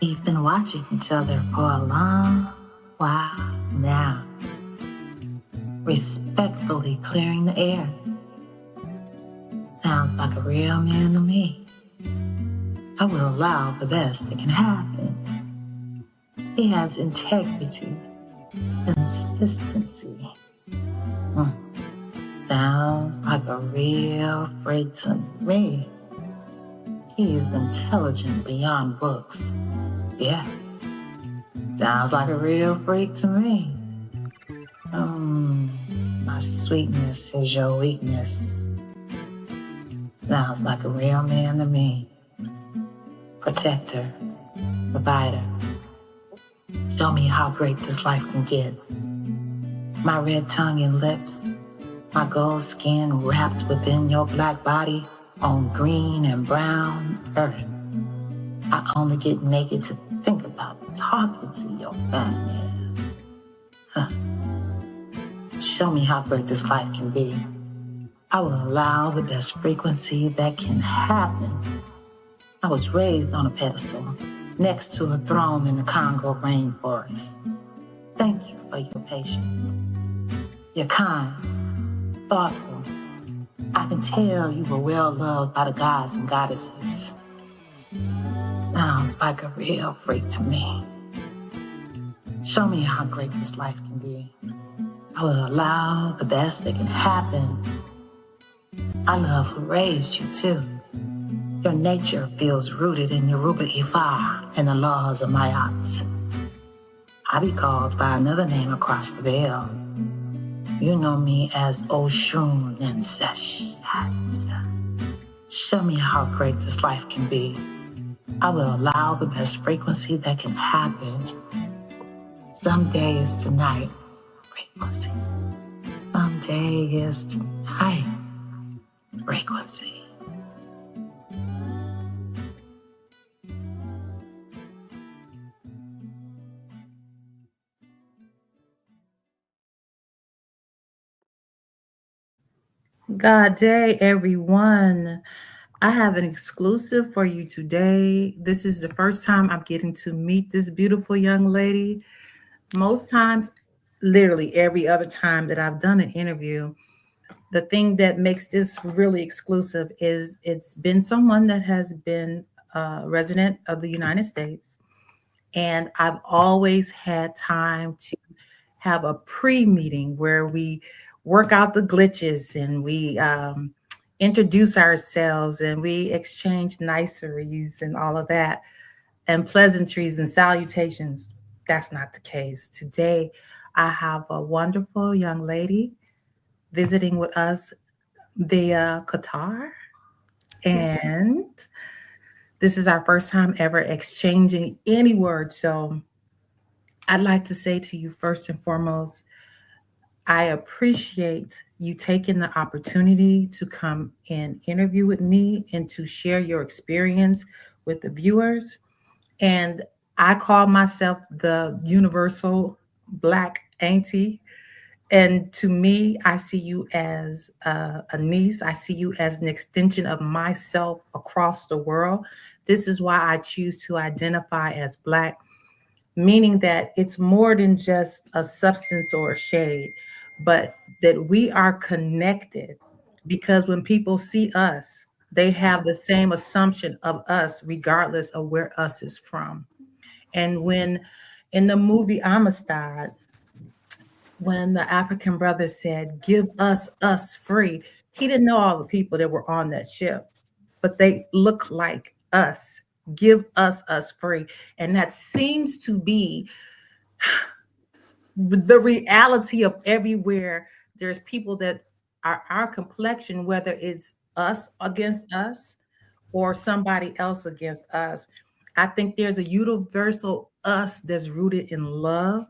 We've been watching each other for a long while now, respectfully clearing the air. Sounds like a real man to me. I will allow the best that can happen. He has integrity, consistency. Sounds like a real freak to me. He is intelligent beyond books. Yeah. Sounds like a real freak to me. My sweetness is your weakness. Sounds like a real man to me. Protector, provider. Show me how great this life can get. My red tongue and lips, my gold skin wrapped within your black body on green and brown earth. I only get naked to think about talking to your fine ass. Show me how great this life can be. I will allow the best frequency that can happen. I was raised on a pedestal next to a throne in the Congo rainforest. Thank you for your patience. You're kind, thoughtful. I can tell you were well loved by the gods and goddesses. Sounds like a real freak to me. Show me how great this life can be. I will allow the best that can happen. I love who raised you too. Your nature feels rooted in Yoruba Ifa and the laws of Mayat. I be called by another name across the veil. You know me as Oshun and Seshat. Show me how great this life can be. I will allow the best frequency that can happen. Someday is tonight, frequency. Someday is tonight, frequency. God day, everyone. I have an exclusive for you today. This is the first time I'm getting to meet this beautiful young lady. Most times, literally every other time that I've done an interview, the thing that makes this really exclusive is it's been someone that has been a resident of the United States. And I've always had time to have a pre-meeting where we work out the glitches and we introduce ourselves and we exchange niceries and all of that and pleasantries and salutations. That's not the case. Today, I have a wonderful young lady visiting with us via Qatar. And this is our first time ever exchanging any words. So I'd like to say to you first and foremost, I appreciate you taking the opportunity to come and interview with me and to share your experience with the viewers. And I call myself the universal Black auntie. And to me, I see you as a niece. I see you as an extension of myself across the world. This is why I choose to identify as Black, meaning that it's more than just a substance or a shade, but that we are connected because when people see us, they have the same assumption of us, regardless of where us is from. And when in the movie Amistad, when the African brother said, "Give us free," he didn't know all the people that were on that ship, but they look like us. Give us free. And that seems to be the reality of everywhere there's people that are our complexion, whether it's us against us or somebody else against us. I think there's a universal us that's rooted in love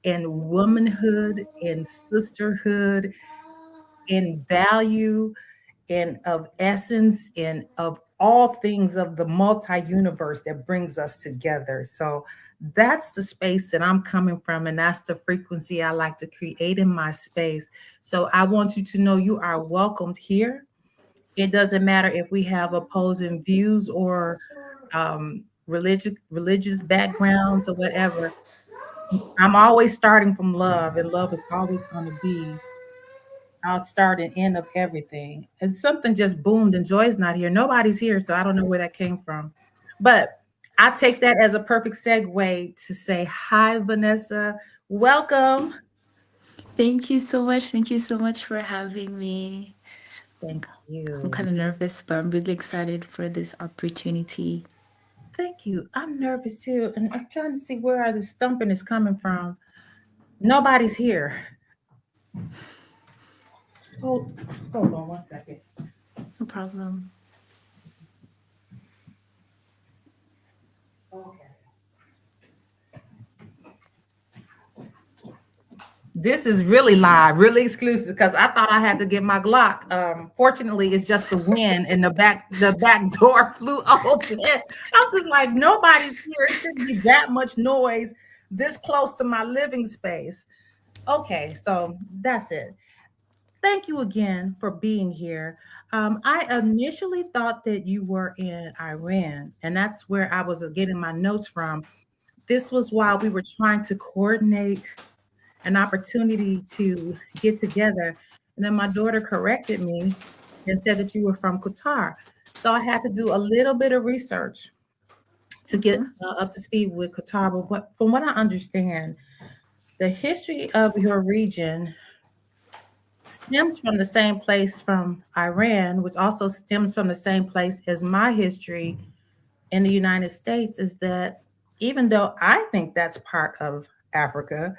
and womanhood and sisterhood and value and of essence and of all things of the multi-universe that brings us together. So that's the space that I'm coming from, and that's the frequency I like to create in my space. So I want you to know you are welcomed here. It doesn't matter if we have opposing views or religious backgrounds or whatever. I'm always starting from love, and love is always going to be our start and end of everything. And something just boomed, and Joy's not here. Nobody's here, so I don't know where that came from. But I take that as a perfect segue to say hi, Vanessa. Welcome. Thank you so much. Thank you so much for having me. Thank I'm you. kind of nervous, but I'm really excited for this opportunity. Thank you. I'm nervous too, and I'm trying to see where the stumping is coming from. Nobody's here. Hold, hold on 1 second. No problem. Okay. This is really live, really exclusive because I thought I had to get my Glock. Fortunately, it's just the wind and the back door flew open. I'm just like, nobody's here. It shouldn't be that much noise this close to my living space. Okay, so that's it. Thank you again for being here. I initially thought that you were in Iran, and that's where I was getting my notes from. This was while we were trying to coordinate an opportunity to get together. And then my daughter corrected me and said that you were from Qatar. So I had to do a little bit of research to get Mhm. up to speed with Qatar. But from what I understand, the history of your region stems from the same place from Iran, which also stems from the same place as my history in the United States, is that even though I think that's part of Africa,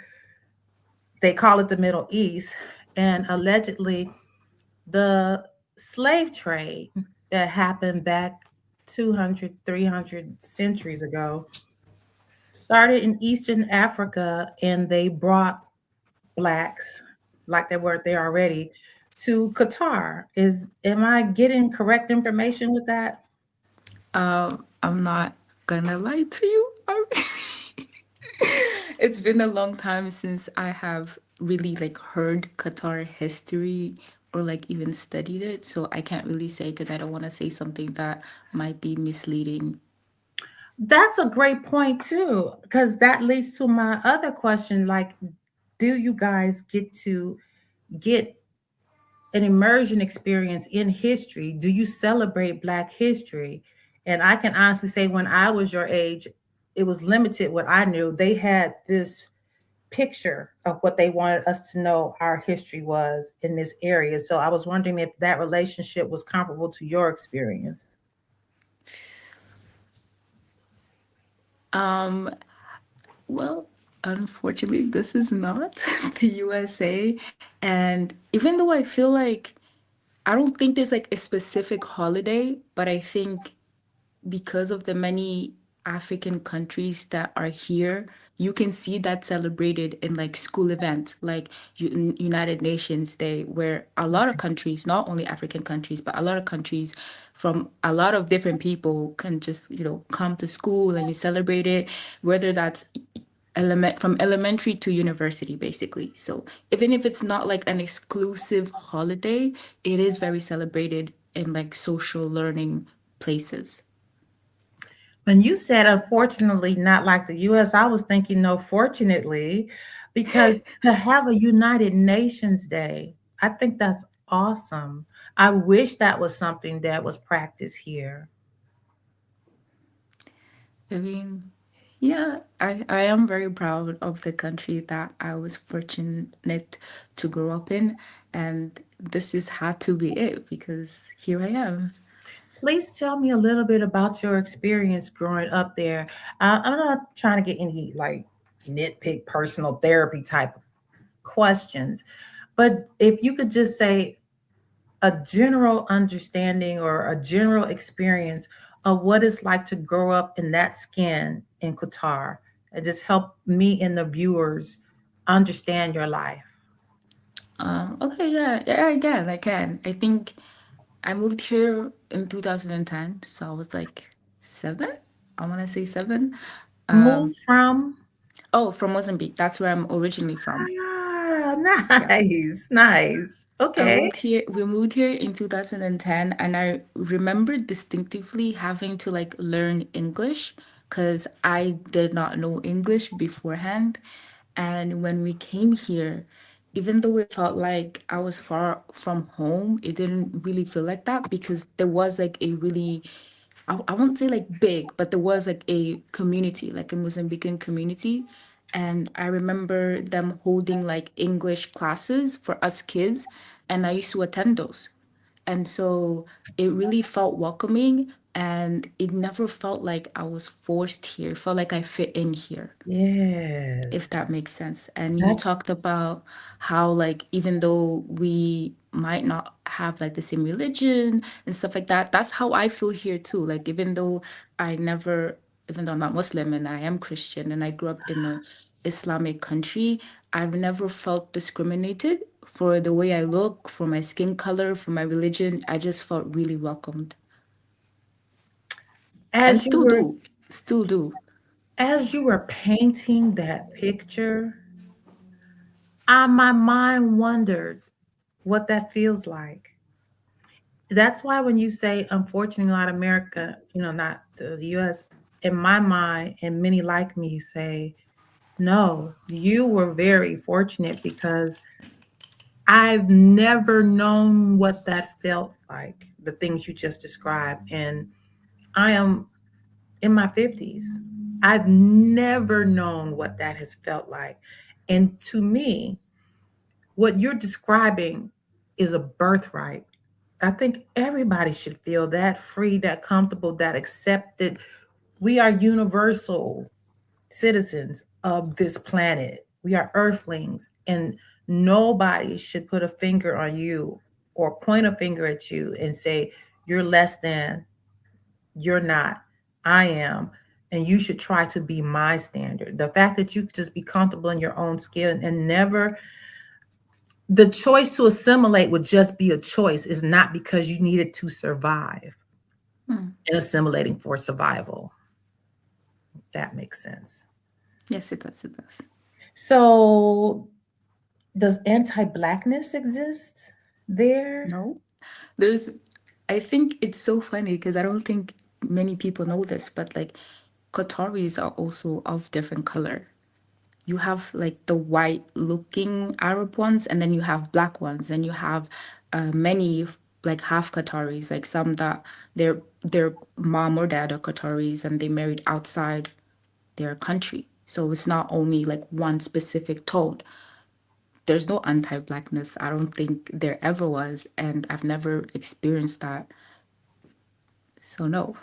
they call it the Middle East. And allegedly, the slave trade that happened back 200, 300 centuries ago started in Eastern Africa, and they brought blacks, like they were there already, to Qatar. Am I getting correct information with that? I'm not gonna lie to you. It's been a long time since I have really like heard Qatar history or like even studied it, so I can't really say because I don't want to say something that might be misleading. That's a great point too, because that leads to my other question. Like, do you guys get an immersion experience in history? Do you celebrate Black history? And I can honestly say, when I was your age, it was limited what I knew. They had this picture of what they wanted us to know our history was in this area. So I was wondering if that relationship was comparable to your experience. Um, Well, unfortunately, this is not the USA. And even though I feel like I don't think there's like a specific holiday, but I think because of the many African countries that are here, you can see that celebrated in like school events, like United Nations Day, where a lot of countries, not only African countries, but a lot of countries from a lot of different people can just, come to school and you celebrate it, whether that's from elementary to university basically. So even if it's not like an exclusive holiday, it is very celebrated in like social learning places. When you said unfortunately not like the US, I was thinking no, fortunately, because to have a United Nations Day, I think that's awesome. I wish that was something that was practiced here. I mean, yeah, I am very proud of the country that I was fortunate to grow up in. And this just had to be it because here I am. Please tell me a little bit about your experience growing up there. I'm not trying to get any like nitpick personal therapy type questions, but if you could just say a general understanding or a general experience of what it's like to grow up in that skin in Qatar, and just help me and the viewers understand your life. Okay, yeah, yeah, again, I can. I think I moved here in 2010, so I was like 7. I want to say 7. Move from. Oh, from Mozambique. That's where I'm originally from. Ah, Yeah. nice, nice. Okay. We moved here in 2010, and I remember distinctively having to like learn English because I did not know English beforehand. And when we came here, even though it felt like I was far from home, it didn't really feel like that because there was like a really, I won't say like big, but there was like a community, like a Mozambican community. And I remember them holding like English classes for us kids, and I used to attend those. And so it really felt welcoming, and it never felt like I was forced here. It felt like I fit in here, if Yes. that makes sense. And you That, talked about how, like, even though we might not have like the same religion and stuff like that, that's how I feel here too. Like, even though I'm not Muslim and I am Christian and I grew up in a Islamic country, I've never felt discriminated for the way I look, for my skin color, for my religion. I just felt really welcomed, and as you still were do, still do. as you were painting that picture, my mind wondered what that feels like. That's why when you say, unfortunately, not America, not the US, in my mind, and many like me say, no, you were very fortunate because I've never known what that felt like, the things you just described. And I am in my 50s. I've never known what that has felt like. And to me, what you're describing is a birthright. I think everybody should feel that free, that comfortable, that accepted. We are universal citizens of this planet. We are earthlings, and nobody should put a finger on you or point a finger at you and say, you're less than, you're not, I am, and you should try to be my standard. The fact that you could just be comfortable in your own skin and never, the choice to assimilate would just be a choice, is not because you needed to survive Hmm. and assimilating for survival. That makes sense. Yes, it does. It does. So, does anti-blackness exist there? No, there's, I think it's so funny because I don't think many people know this, but like Qataris are also of different color. You have like the white looking Arab ones, and then you have black ones, and you have many like half Qataris, like some that their mom or dad are Qataris and they married outside their country. So it's not only like one specific tone. There's no anti-blackness. I don't think there ever was, and I've never experienced that. So no.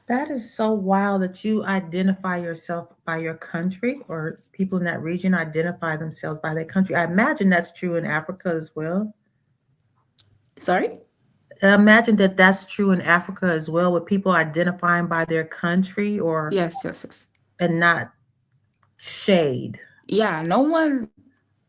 That is so wild that you identify yourself by your country, or people in that region identify themselves by their country. I imagine that's true in Africa as well. Sorry? I imagine that that's true in Africa as well, with people identifying by their country or Yes, yes, yes. and not shade. Yeah, no one,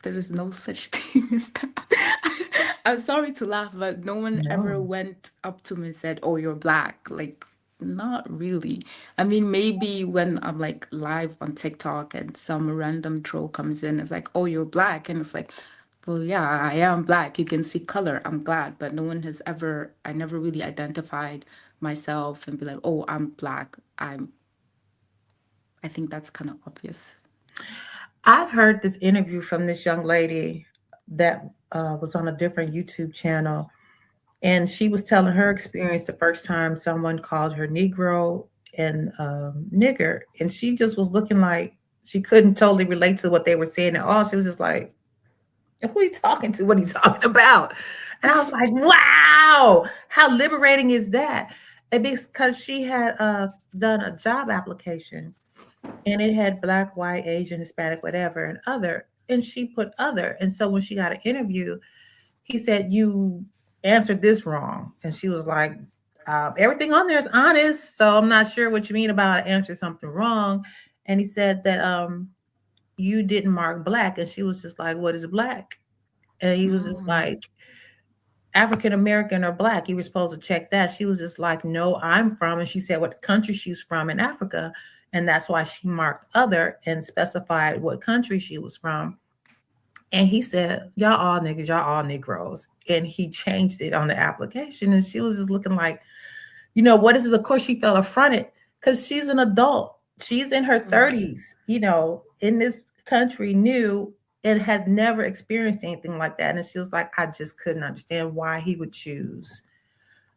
there is no such thing as that. I'm sorry to laugh, but no one ever No. went up to me and said, "Oh, you're black." Like, not really. I mean, maybe when I'm like live on TikTok and some random troll comes in, it's like, "Oh, you're black," and it's like, well, yeah, I am black. You can see color. I'm glad, but no one has ever. I never really identified myself and be like, "Oh, I'm black." I think that's kind of obvious. I've heard this interview from this young lady that was on a different YouTube channel, and she was telling her experience the first time someone called her Negro and nigger, and she just was looking like she couldn't totally relate to what they were saying at all. She was just like, "Who are you talking to? What are you talking about?" And I was like, "Wow, how liberating is that?" And because she had done a job application, and it had black, white, Asian, Hispanic, whatever, and other, and she put other. And so when she got an interview, he said, "You answered this wrong." And she was like, "Everything on there is honest, so I'm not sure what you mean about I answered something wrong." And he said that you didn't mark black. And she was just like, "What is black?" And he was just Mm. like, "African American or black, you were supposed to check that." She was just like, "No, I'm from," and she said what country she's from in Africa. And that's why she marked other and specified what country she was from. And he said, "Y'all all niggas, y'all all Negroes." And he changed it on the application. And she was just looking like, what is this? Of course, she felt affronted because she's an adult. She's in her Mm. 30s, in this country, new, and had never experienced anything like that. And she was like, I just couldn't understand why he would choose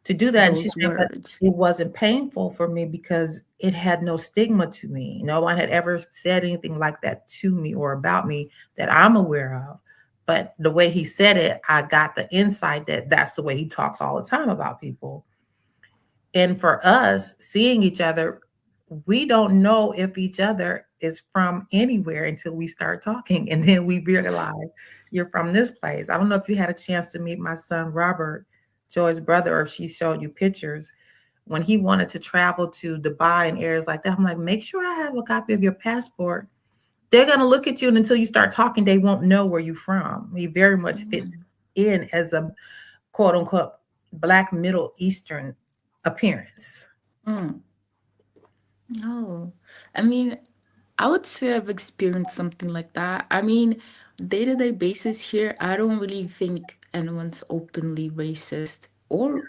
to do that. And she Those said, but words. it wasn't painful for me because it had no stigma to me. No one had ever said anything like that to me or about me that I'm aware of. But the way he said it, I got the insight that that's the way he talks all the time about people. And for us, seeing each other, we don't know if each other is from anywhere until we start talking. And then we realize you're from this place. I don't know if you had a chance to meet my son, Robert, Joy's brother, or if she showed you pictures. When he wanted to travel to Dubai and areas like that, I'm like, make sure I have a copy of your passport. They're going to look at you, and until you start talking, they won't know where you're from. He very much fits Mm. in as a quote unquote Black Middle Eastern appearance. Mm. No. I mean, I would say I've experienced something like that. I mean, day-to-day basis here, I don't really think anyone's openly racist or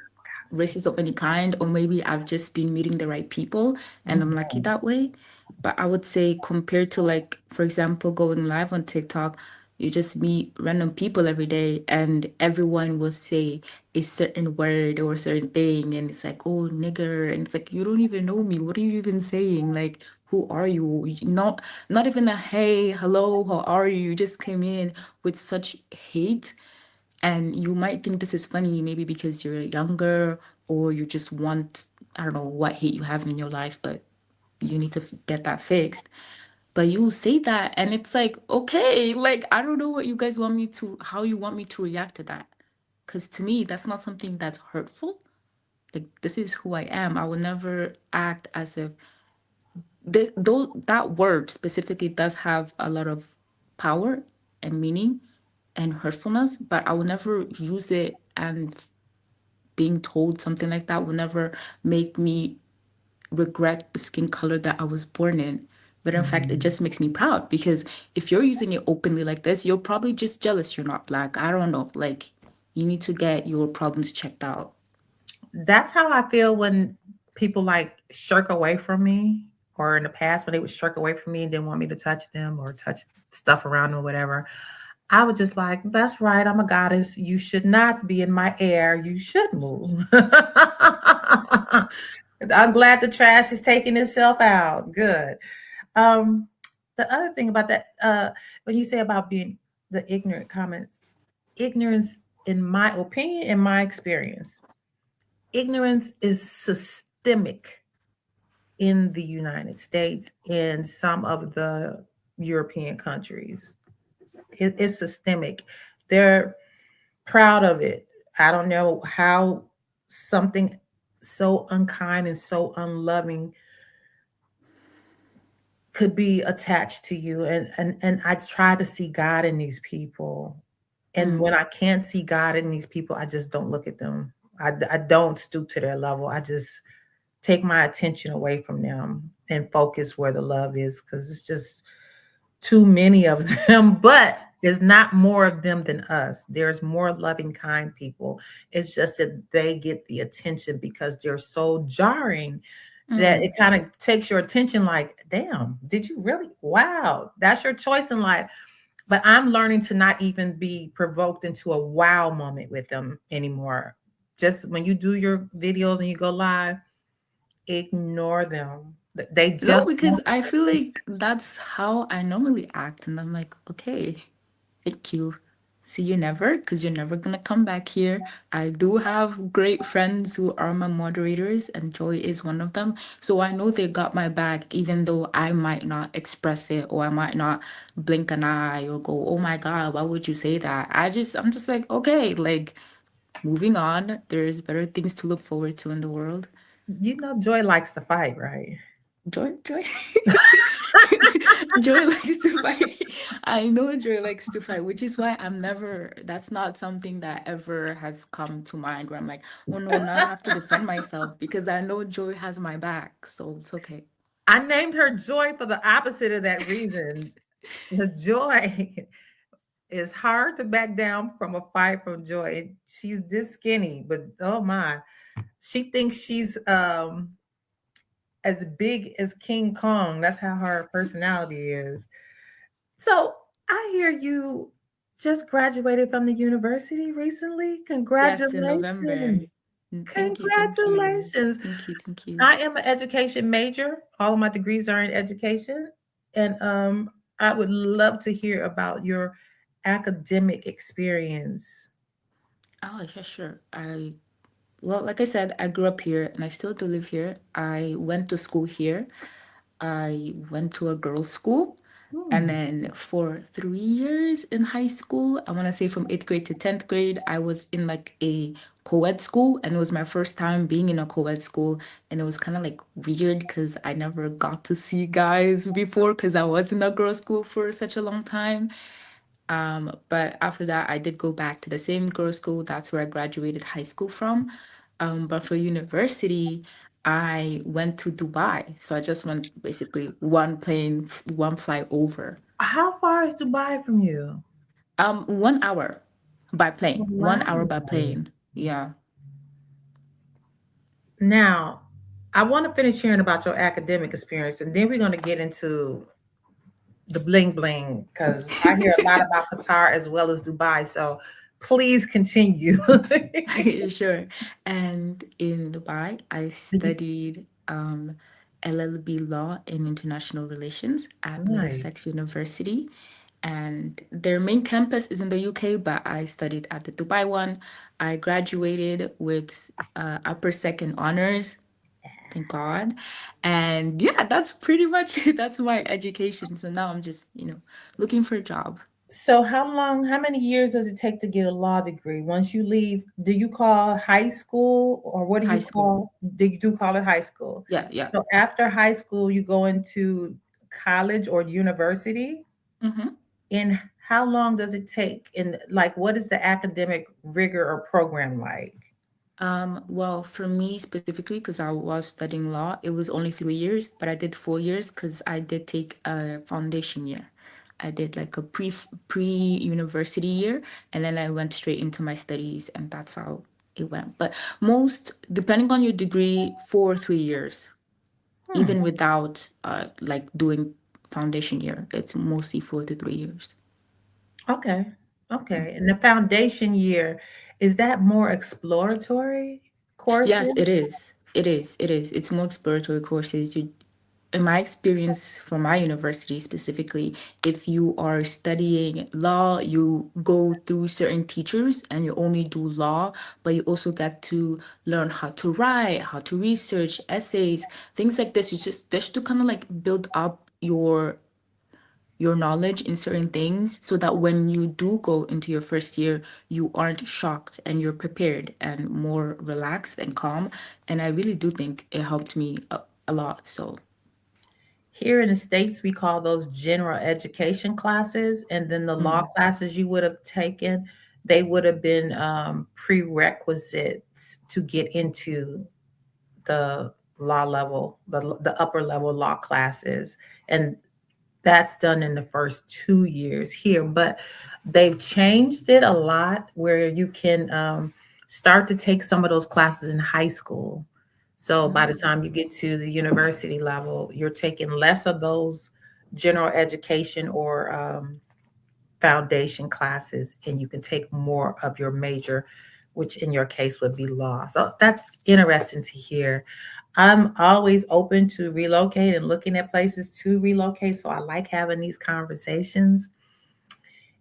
racist of any kind, or maybe I've just been meeting the right people and I'm lucky Mhm. that way. But I would say compared to like, for example, going live on TikTok, you just meet random people every day and everyone will say a certain word or a certain thing and it's like, oh nigger, and it's like you don't even know me. What are you even saying? Like, who are you? Not even a hey, hello, how are you? You just came in with such hate, and you might think this is funny, maybe because you're younger or you just want, I don't know what hate you have in your life, but you need to get that fixed. But you say that, and it's like, okay, like, I don't know what you guys want me to, how you want me to react to that. Because to me, that's not something that's hurtful. Like, this is who I am. I will never act as if though that word specifically does have a lot of power and meaning and hurtfulness, but I will never use it, and being told something like that will never make me regret the skin color that I was born in. But in fact, it Mhm. just makes me proud because if you're using it openly like this, you're probably just jealous you're not black. I don't know. Like, you need to get your problems checked out. That's how I feel when people like shirk away from me, or in the past when they would shirk away from me and didn't want me to touch them or touch stuff around them or whatever. I was just like, that's right, I'm a goddess. You should not be in my air. You should move. I'm glad the trash is taking itself out. Good. Um, the other thing about that, when you say about being the ignorant comments, ignorance, in my opinion, in my experience, ignorance is systemic in the United States and some of the European countries. It's systemic. They're proud of it. I don't know how something so unkind and so unloving could be attached to you. And I try to see God in these people. And Mm. when I can't see God in these people, I just don't look at them. I don't stoop to their level. I just take my attention away from them and focus where the love is, because it's just too many of them. But there's not more of them than us. There's more loving, kind people. It's just that they get the attention because they're so jarring that it Mm. kind of takes your attention, like, damn, did you really? Wow, that's your choice in life. But I'm learning to not even be provoked into a wow moment with them anymore. Just when you do your videos and you go live, ignore them. They No, just because want I your feel attention. like that's how I normally act. And I'm like, okay, thank you. See you never, because you're never going to come back here. I do have great friends who are my moderators, and Joy is one of them. So I know they got my back, even though I might not express it or I might not blink an eye or go, oh my God, why would you say that? I'm just like, okay, like moving on. There's better things to look forward to in the world. You know, Joy likes to fight, right? Joy. Joy likes to fight. I know Joy likes to fight, which is why that's not something that ever has come to mind where I'm like, oh no, now I have to defend myself because I know Joy has my back. So it's okay. I named her Joy for the opposite of that reason. The Joy is hard to back down from a fight from Joy. She's this skinny, but oh my, she thinks she's as big as King Kong. That's how her personality is. So I hear you just graduated from the university recently. Yes, in Congratulations. November. Thank you, thank you. Congratulations. Thank you, thank you. I am an education major. All of my degrees are in education. And I would love to hear about your academic experience. Oh, yeah, sure. Well, like I said, I grew up here and I still do live here. I went to school here. I went to a girls' school. And Hmm. then for 3 years in high school, I want to say from eighth grade to 10th grade, I was in like a co ed school. And it was my first time being in a co ed school. And it was kind of like weird because I never got to see guys before because I was in a girls' school for such a long time. But after that, I did go back to the same girls' school. That's where I graduated high school from. But for university, I went to Dubai. So I just went basically one plane, one flight over. How far is Dubai from you? 1 hour by plane. 1 hour by Wow. plane. Yeah. Now, I want to finish hearing about your academic experience, and then we're going to get into the bling bling because I hear a lot about Qatar as well as Dubai. So please continue. Sure. And in Dubai, I studied LLB Law in International Relations at Nice. Middlesex University. And their main campus is in the UK, but I studied at the Dubai one. I graduated with upper second honors, thank God. And yeah, that's pretty much it. That's my education. So now I'm just, looking for a job. So how many years does it take to get a law degree? Once you leave, do you call high school or what do High you school. call, do you do call it high school? Yeah, yeah. So after high school, you go into college or university? Mm-hmm. And how long does it take? And like, what is the academic rigor or program like? Well, for me specifically, because I was studying law, it was only 3 years, but I did 4 years because I did take a foundation year. I did like a pre-university year, and then I went straight into my studies, and that's how it went. But most, depending on your degree, 4 or 3 years, Hmm. even without like doing foundation year, it's mostly 4 to 3 years. Okay. Mm. Okay. And the foundation year, is that more exploratory Yes, coursework? it is. It is. It is. It's more exploratory courses. In my experience from my university specifically, if you are studying law, you go through certain teachers and you only do law, but you also get to learn how to write, how to research, essays, things like this. You just to kind of like build up your knowledge in certain things so that when you do go into your first year, you aren't shocked and you're prepared and more relaxed and calm. And I really do think it helped me a lot. So, Here in the States, we call those general education classes. And then the law mm, classes you would have taken, they would have been prerequisites to get into the law level, the upper level law classes. And that's done in the first 2 years here. But they've changed it a lot where you can start to take some of those classes in high school. So by the mm, time you get to the university level, you're taking less of those general education or foundation classes, and you can take more of your major, which in your case would be law. So that's interesting to hear. I'm always open to relocate and looking at places to relocate. So I like having these conversations,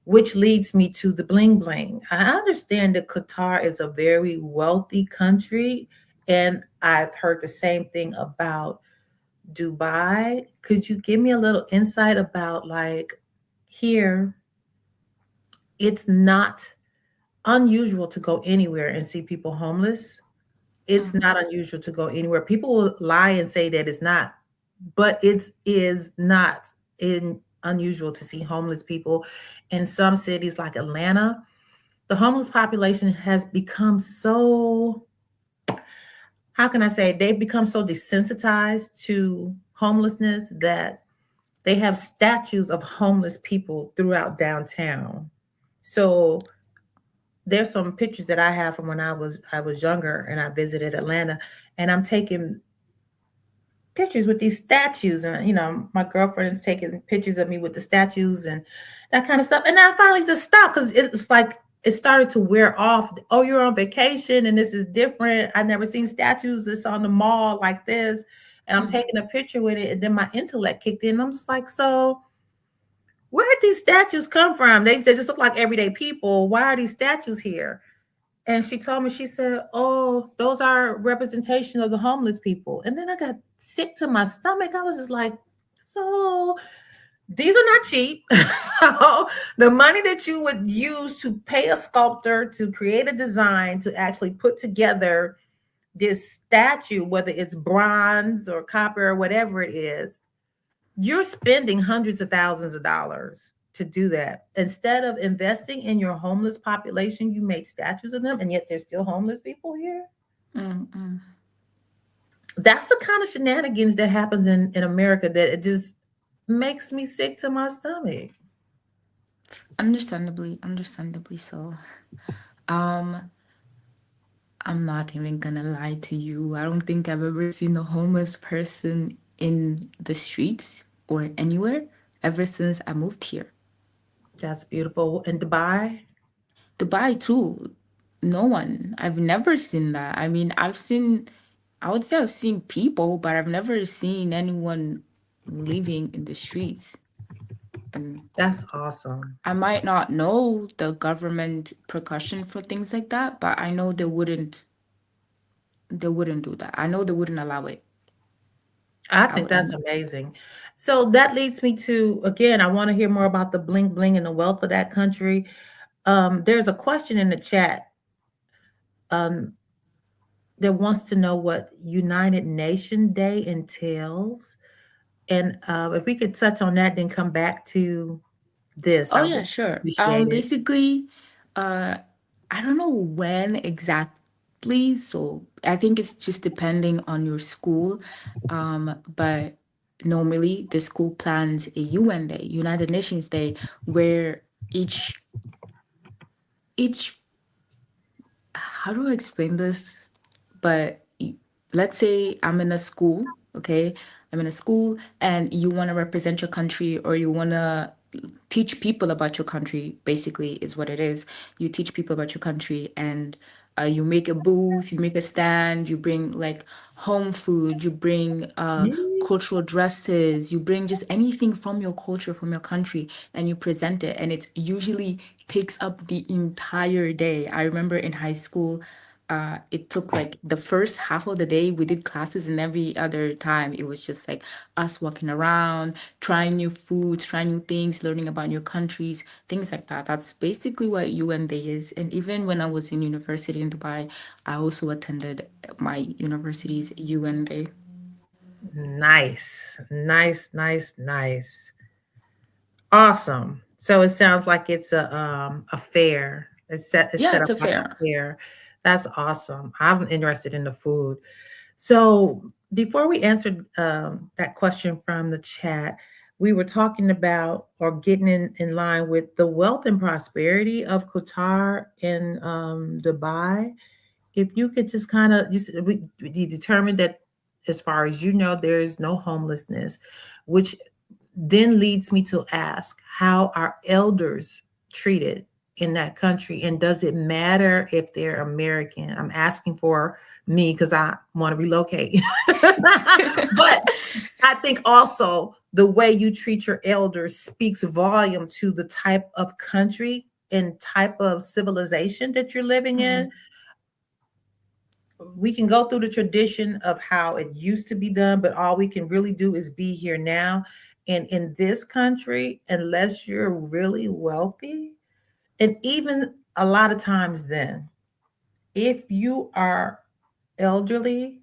which leads me to the bling bling. I understand that Qatar is a very wealthy country, and I've heard the same thing about Dubai. Could you give me a little insight about like here, it's not unusual to go anywhere and see people homeless. It's mm. not unusual to go anywhere. People will lie and say that it's not, but it is not unusual to see homeless people in some cities like Atlanta. The homeless population has become so, how can I say, they've become so desensitized to homelessness that they have statues of homeless people throughout downtown. So there's some pictures that I have from when I was younger and I visited Atlanta, and I'm taking pictures with these statues, and my girlfriend is taking pictures of me with the statues and that kind of stuff. And I finally just stopped because it's like it started to wear off. Oh, you're on vacation and this is different. I've never seen statues this on the mall like this. And I'm Mm. taking a picture with it, and then my intellect kicked in. I'm just like, so where did these statues come from? They just look like everyday people. Why are these statues here? And she told me, she said, oh, those are representation of the homeless people. And then I got sick to my stomach. I was just like, so these are not cheap. So the money that you would use to pay a sculptor to create a design to actually put together this statue, whether it's bronze or copper or whatever it is, you're spending hundreds of thousands of dollars to do that. Instead of investing in your homeless population, you make statues of them, and yet there's still homeless people here. Mm, mm. That's the kind of shenanigans that happens in America that it just makes me sick to my stomach. Understandably so. Um, I'm not even gonna lie to you. I don't think I've ever seen a homeless person in the streets or anywhere ever since I moved here. That's beautiful. In Dubai, Dubai too. No one. I've never seen that. I mean, I would say I've seen people, but I've never seen anyone living in the streets. And that's awesome. I might not know the government precaution for things like that, but I know they wouldn't do that. I know they wouldn't allow it. I I think would I that's know. amazing. So that leads me to, again, I want to hear more about the bling bling and the wealth of that country. There's a question in the chat um, that wants to know what United Nation Day entails. And if we could touch on that, then come back to this, Oh I yeah, would sure. appreciate it. Basically, uh I don't know when exactly, so I think it's just depending on your school. But normally the school plans a UN Day, United Nations Day, where each how do I explain this? But let's say I'm in a school, okay? I'm in a school and you want to represent your country, or you want to teach people about your country, basically, is what it is. You teach people about your country, and you make a booth, you make a stand, you bring like home food, you bring Mm. cultural dresses, you bring just anything from your culture, from your country, and you present it. And it usually takes up the entire day. I remember in high school, it took like the first half of the day we did classes, and every other time it was just like us walking around, trying new foods, trying new things, learning about new countries, things like that. That's basically what UN Day is. And even when I was in university in Dubai, I also attended my university's UN Day. Nice, nice, nice, nice. Awesome. So it sounds like it's a fair. It's Yeah, set it's up a like a fair. fair. That's awesome. I'm interested in the food. So before we answered that question from the chat, we were talking about or getting in line with the wealth and prosperity of Qatar and Dubai. If you could just kind of we determined that as far as you know, there is no homelessness, which then leads me to ask how are elders treated in that country, and does it matter if they're American? I'm asking for me because I want to relocate. But I think also the way you treat your elders speaks volume to the type of country and type of civilization that you're living in. Mhm. We can go through the tradition of how it used to be done, but all we can really do is be here now. And in this country, unless you're really wealthy, and even a lot of times, then, if you are elderly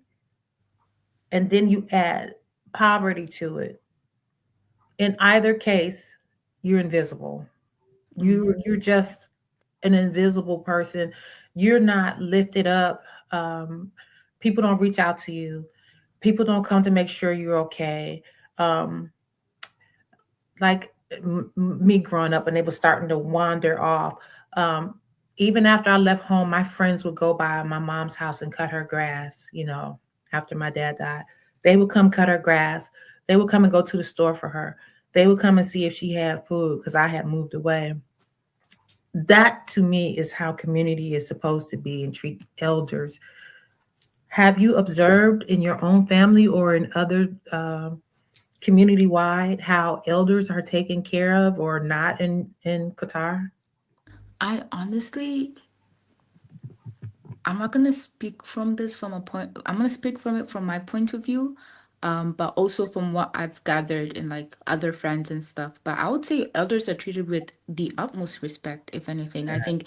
and then you add poverty to it, in either case, you're invisible. Mhm. You're just an invisible person. You're not lifted up. People don't reach out to you. People don't come to make sure you're okay. Um, like me growing up, and they were starting to wander off. Um, Even after I left home, my friends would go by my mom's house and cut her grass. After my dad died, They would come cut her grass. They would come and go to the store for her. They would come and see if she had food because I had moved away. That to me is how community is supposed to be and treat elders. Have you observed in your own family or in other community wide how elders are taken care of or not in Qatar? I honestly, I'm not gonna speak from this from a point. I'm gonna speak from it from my point of view, but also from what I've gathered in like other friends and stuff. But I would say elders are treated with the utmost respect. If anything, I think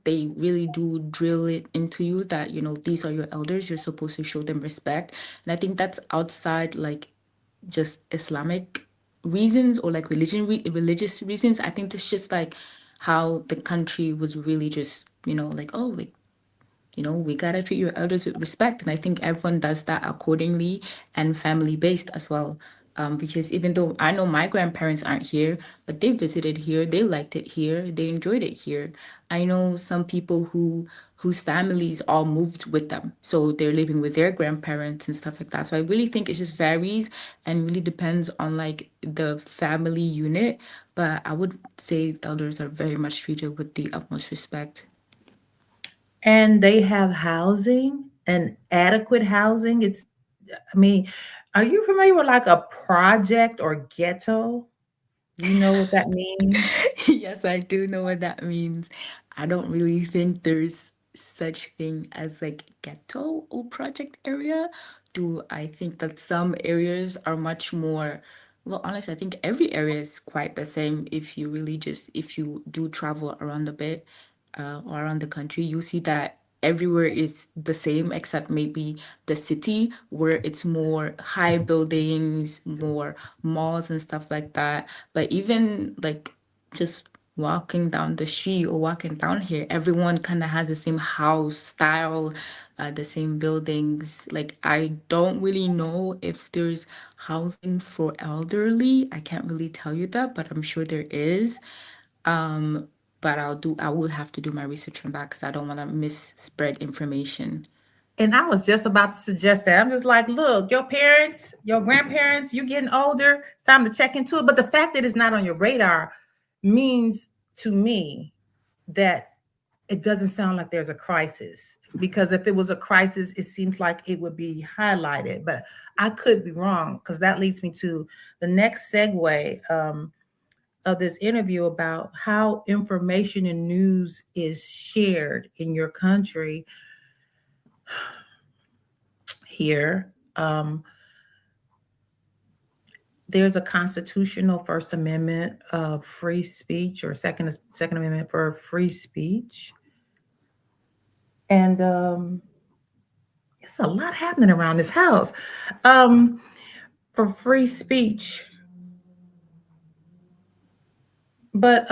they really do drill it into you that these are your elders. You're supposed to show them respect, and I think that's outside like just Islamic reasons or like religious reasons. I think it's just like how the country was really just like, oh, like we gotta treat your elders with respect. And I think everyone does that accordingly and family based as well. Because even though I know my grandparents aren't here, but they visited here, they liked it here, they enjoyed it here. I know some people whose families all moved with them, so they're living with their grandparents and stuff like that. So I really think it just varies and really depends on like the family unit. But I would say elders are very much treated with the utmost respect. And they have housing and adequate housing. I mean, are you familiar with like a project or ghetto? Do you know what that means? Yes, I do know what that means. I don't really think there's such thing as like ghetto or project area. Do I think that some areas are much more, well, honestly, I think every area is quite the same if you really just if you do travel around a bit or around the country, you see that everywhere is the same except maybe the city where it's more high buildings, more malls and stuff like that. But even like just walking down the street or walking down here, everyone kind of has the same house style, the same buildings. Like, I don't really know if there's housing for elderly. I can't really tell you that, but I'm sure there is. Um, but I will have to do my research on that because I don't want to misspread information. And I was just about to suggest that. I'm just like, look, your parents, your grandparents, you getting older. It's time to check into it. But the fact that it's not on your radar means to me that it doesn't sound like there's a crisis. Because if it was a crisis, it seems like it would be highlighted. But I could be wrong because that leads me to the next segue of this interview about how information and news is shared in your country here. There's a constitutional First Amendment of free speech or Second Amendment for free speech, and it's a lot happening around this house um, for free speech. But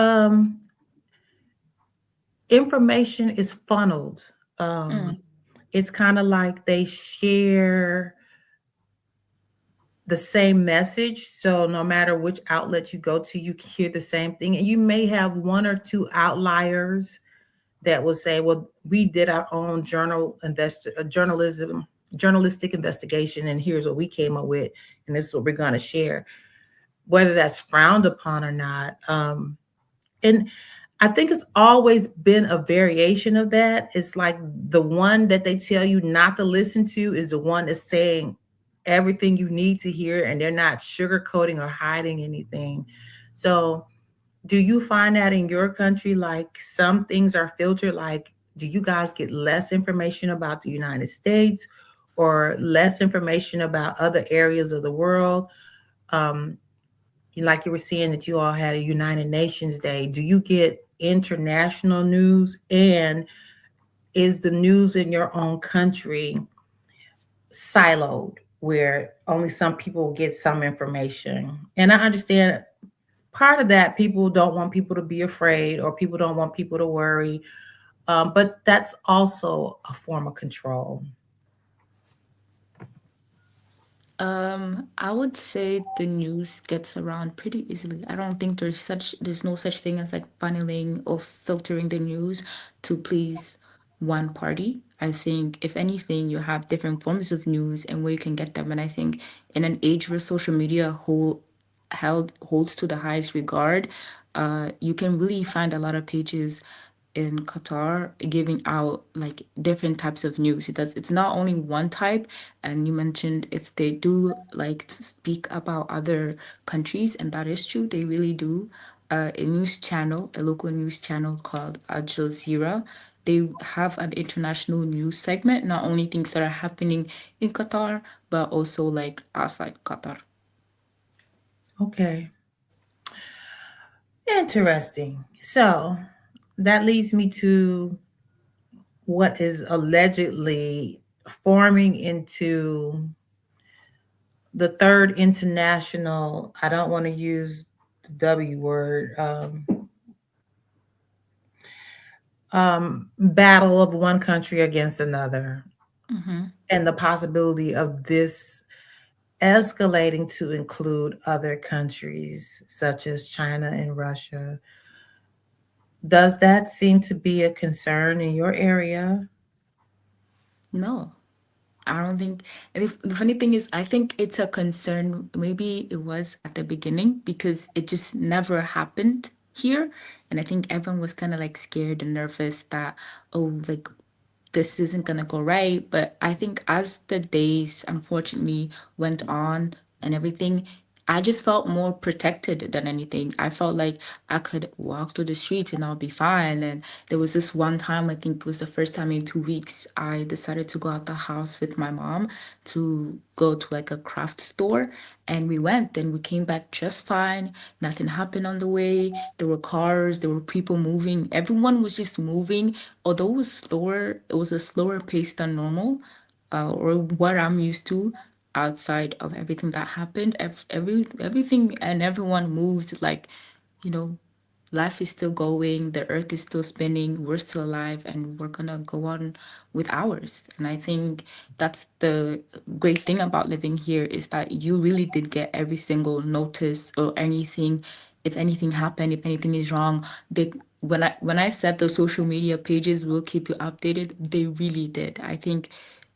information is funneled. Um, Mm. it's kind of like they share the same message. So no matter which outlet you go to, you can hear the same thing. And you may have one or two outliers that will say, well, we did our own journalistic investigation, and here's what we came up with, and this is what we're going to share, whether that's frowned upon or not. And I think it's always been a variation of that. It's like the one that they tell you not to listen to is the one that's saying everything you need to hear, and they're not sugarcoating or hiding anything. So, do you find that in your country, like some things are filtered? Like, do you guys get less information about the United States or less information about other areas of the world? Um, like you were saying that you all had a United Nations Day. Do you get international news? And is the news in your own country siloed where only some people get some information? And I understand part of that, people don't want people to be afraid or people don't want people to worry. But that's also a form of control. I would say the news gets around pretty easily. I don't think there's no such thing as like funneling or filtering the news to please one party. I think, if anything, you have different forms of news and where you can get them. And I think in an age where social media holds to the highest regard, you can really find a lot of pages in Qatar giving out like different types of news. It's not only one type. And you mentioned if they do like to speak about other countries, and that is true, they really do. A news channel, a local news channel called Al Jazeera, they have an international news segment, not only things that are happening in Qatar, but also like outside Qatar. Okay. Interesting. So that leads me to what is allegedly forming into the third international, I don't want to use the W word, battle of one country against another, Mm-hmm. and the possibility of this escalating to include other countries such as China and Russia. Does that seem to be a concern in your area? No, I don't think. And the funny thing is, I think it's a concern. Maybe it was at the beginning because it just never happened here. And I think everyone was kind of like scared and nervous that, oh, like this isn't gonna go right. But I think as the days unfortunately went on and everything, I just felt more protected than anything. I felt like I could walk through the streets and I'll be fine. And there was this one time, I think it was the first time in 2 weeks, I decided to go out the house with my mom to go to like a craft store. And we went and we came back just fine. Nothing happened on the way. There were cars, there were people moving. Everyone was just moving. Although it was slower, it was a slower pace than normal, or what I'm used to outside of everything that happened. Everything and everyone moved like, you know, life is still going, the earth is still spinning, we're still alive, and we're gonna go on with ours. And I think that's the great thing about living here is that you really did get every single notice or anything. If anything happened, if anything is wrong, they when I said the social media pages will keep you updated, they really did. I think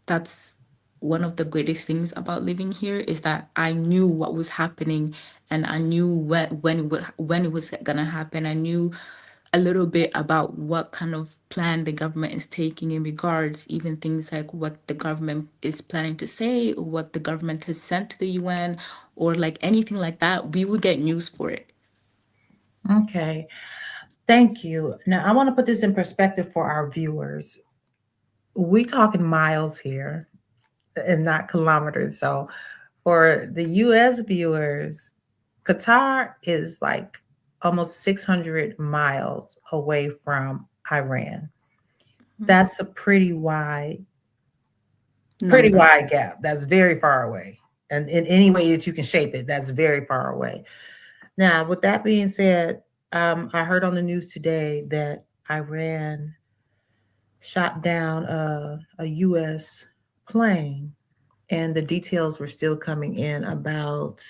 that's one of the greatest things about living here is that I knew what was happening, and I knew when it was gonna happen. I knew a little bit about what kind of plan the government is taking in regards, even things like what the government is planning to say, or what the government has sent to the UN, or like anything like that. We would get news for it. Okay, thank you. Now, I want to put this in perspective for our viewers. We talking miles here and not kilometers. So, for the US viewers, Qatar is like almost 600 miles away from Iran. Mhm. That's a pretty Number. wide gap. That's very far away. And in any way that you can shape it, that's very far away. Now, with that being said, I heard on the news today that Iran shot down a U.S. plane, and the details were still coming in about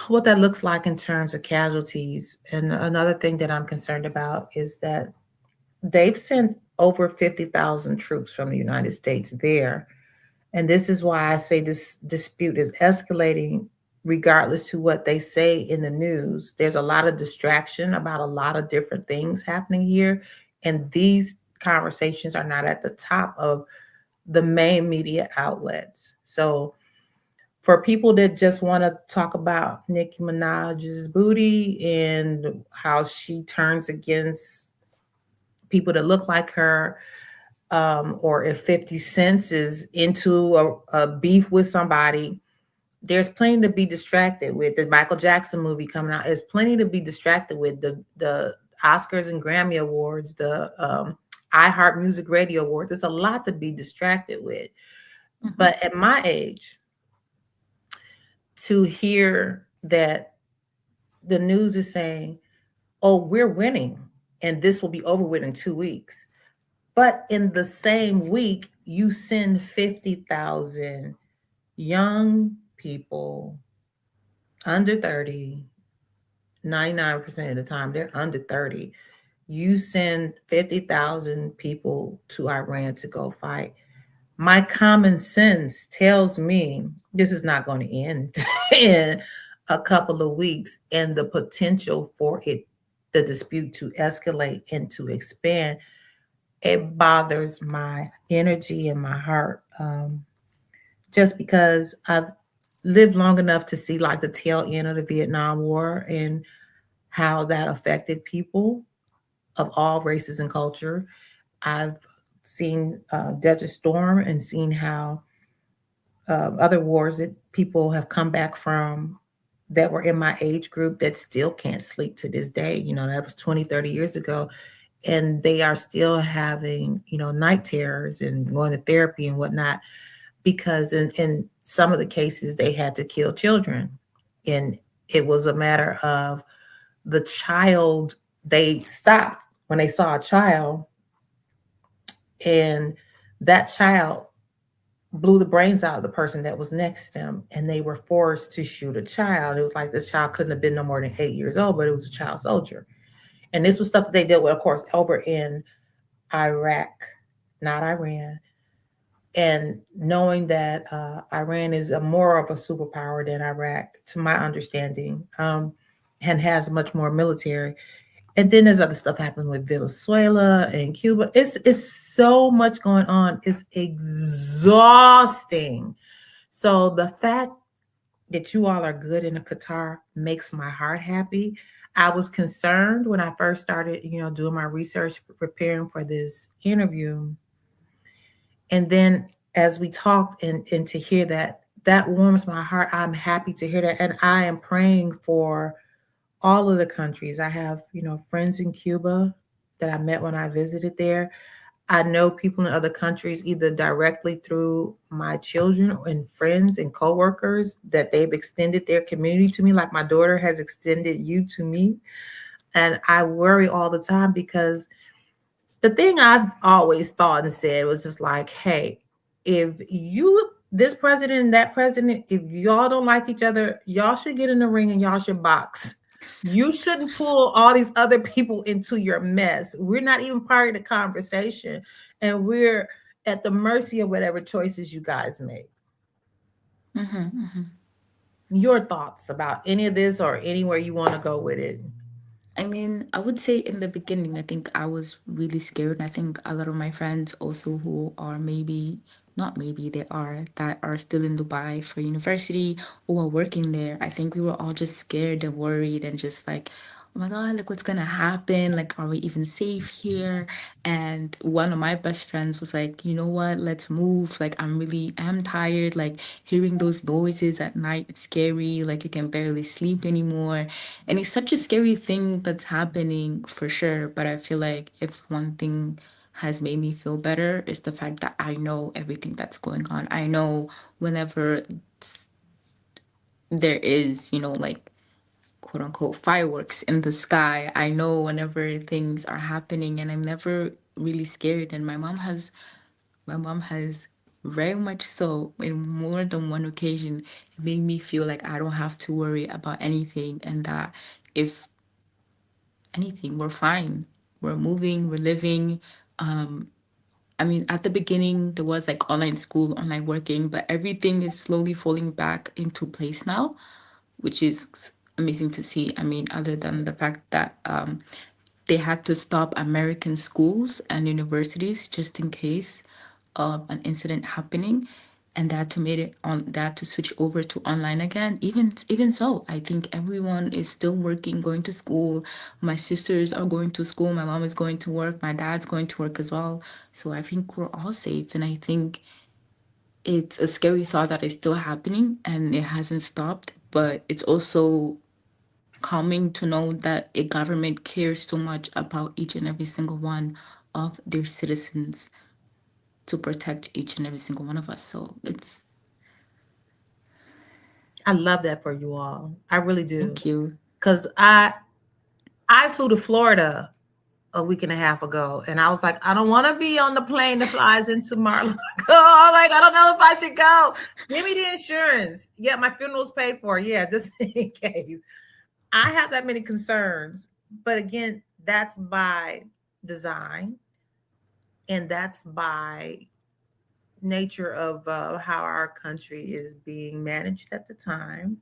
what that looks like in terms of casualties. And another thing that I'm concerned about is that they've sent over 50,000 troops from the United States there. And this is why I say this dispute is escalating regardless to what they say in the news. There's a lot of distraction about a lot of different things happening here. And these conversations are not at the top of the main media outlets. So for people that just want to talk about Nicki Minaj's booty and how she turns against people that look like her, or if 50 Cent is into a beef with somebody, there's plenty to be distracted with. The Michael Jackson movie coming out, there's plenty to be distracted with. The Oscars and Grammy Awards, the iHeart Music Radio Awards. There's a lot to be distracted with. Mhm. But at my age, to hear that the news is saying, oh, we're winning and this will be over with in 2 weeks. But in the same week, you send 50,000 young people under 30, 99% of the time, they're under 30. you send 50,000 people to Iran to go fight. My common sense tells me this is not going to end in a couple of weeks, and the potential for the dispute to escalate and to expand, it bothers my energy and my heart. Just because I've lived long enough to see like the tail end of the Vietnam War and how that affected people of all races and culture. I've seen Desert Storm and seen how other wars that people have come back from that were in my age group that still can't sleep to this day. You know, that was 20, 30 years ago. And they are still having, you know, night terrors and going to therapy and whatnot, because in some of the cases they had to kill children. And it was a matter of the child, they stopped when they saw a child, and that child blew the brains out of the person that was next to them, and they were forced to shoot a child. It was like this child couldn't have been no more than 8 years old, but it was a child soldier. And this was stuff that they dealt with, of course, over in Iraq, not Iran. And knowing that Iran is a more of a superpower than Iraq, to my understanding, and has much more military. And then there's other stuff happening with Venezuela and Cuba. It's so much going on. It's exhausting. So the fact that you all are good in a Qatar makes my heart happy. I was concerned when I first started, you know, doing my research, preparing for this interview. And then as we talked, and to hear that, that warms my heart. I'm happy to hear that. And I am praying for all of the countries. I have, you know, friends in Cuba that I met when I visited there. I know people in other countries, either directly through my children and friends and coworkers, that they've extended their community to me, like my daughter has extended you to me. And I worry all the time, because the thing I've always thought and said was just like, hey, if you, this president and that president, if y'all don't like each other, y'all should get in the ring and y'all should box. You shouldn't pull all these other people into your mess. We're not even part of the conversation, and we're at the mercy of whatever choices you guys make. Your thoughts about any of this, or anywhere you want to go with it? I mean, I would say in the beginning, I think I was really scared. And I think a lot of my friends also who are maybe, not maybe, they are, that are still in Dubai for university or are working there. I think we were all just scared and worried and just like, oh my God, like what's gonna happen? Like, are we even safe here? And one of my best friends was like, you know what, let's move. Like, I'm tired. Like, hearing those noises at night, it's scary. Like, you can barely sleep anymore. And it's such a scary thing that's happening for sure. But I feel like if one thing has made me feel better is the fact that I know everything that's going on. I know whenever there is, like quote unquote fireworks in the sky. I know whenever things are happening and I'm never really scared. And my mom has very much so in more than one occasion made me feel like I don't have to worry about anything, and that if anything, we're fine. We're moving, we're living. I mean, at the beginning, there was like online school, online working, but everything is slowly falling back into place now, which is amazing to see. I mean, other than the fact that they had to stop American schools and universities just in case of an incident happening, and that to made it on that to switch over to online again. Even so, I think everyone is still working, going to school. My sisters are going to school, my mom is going to work, my dad's going to work as well. So I think we're all safe, and I think it's a scary thought that is still happening and it hasn't stopped, but it's also calming to know that a government cares so much about each and every single one of their citizens to protect each and every single one of us. So it's I love that for you all. I really do. thank you. Because I flew to Florida a week and a half ago, and I was like, I don't want to be on the plane that flies into Mar-a-Lago. Like, I don't know if I should go. Give me the insurance. Yeah, my funeral's paid for. Yeah, just in case. I have that many concerns. But again, that's by design, and that's by nature of how our country is being managed at the time.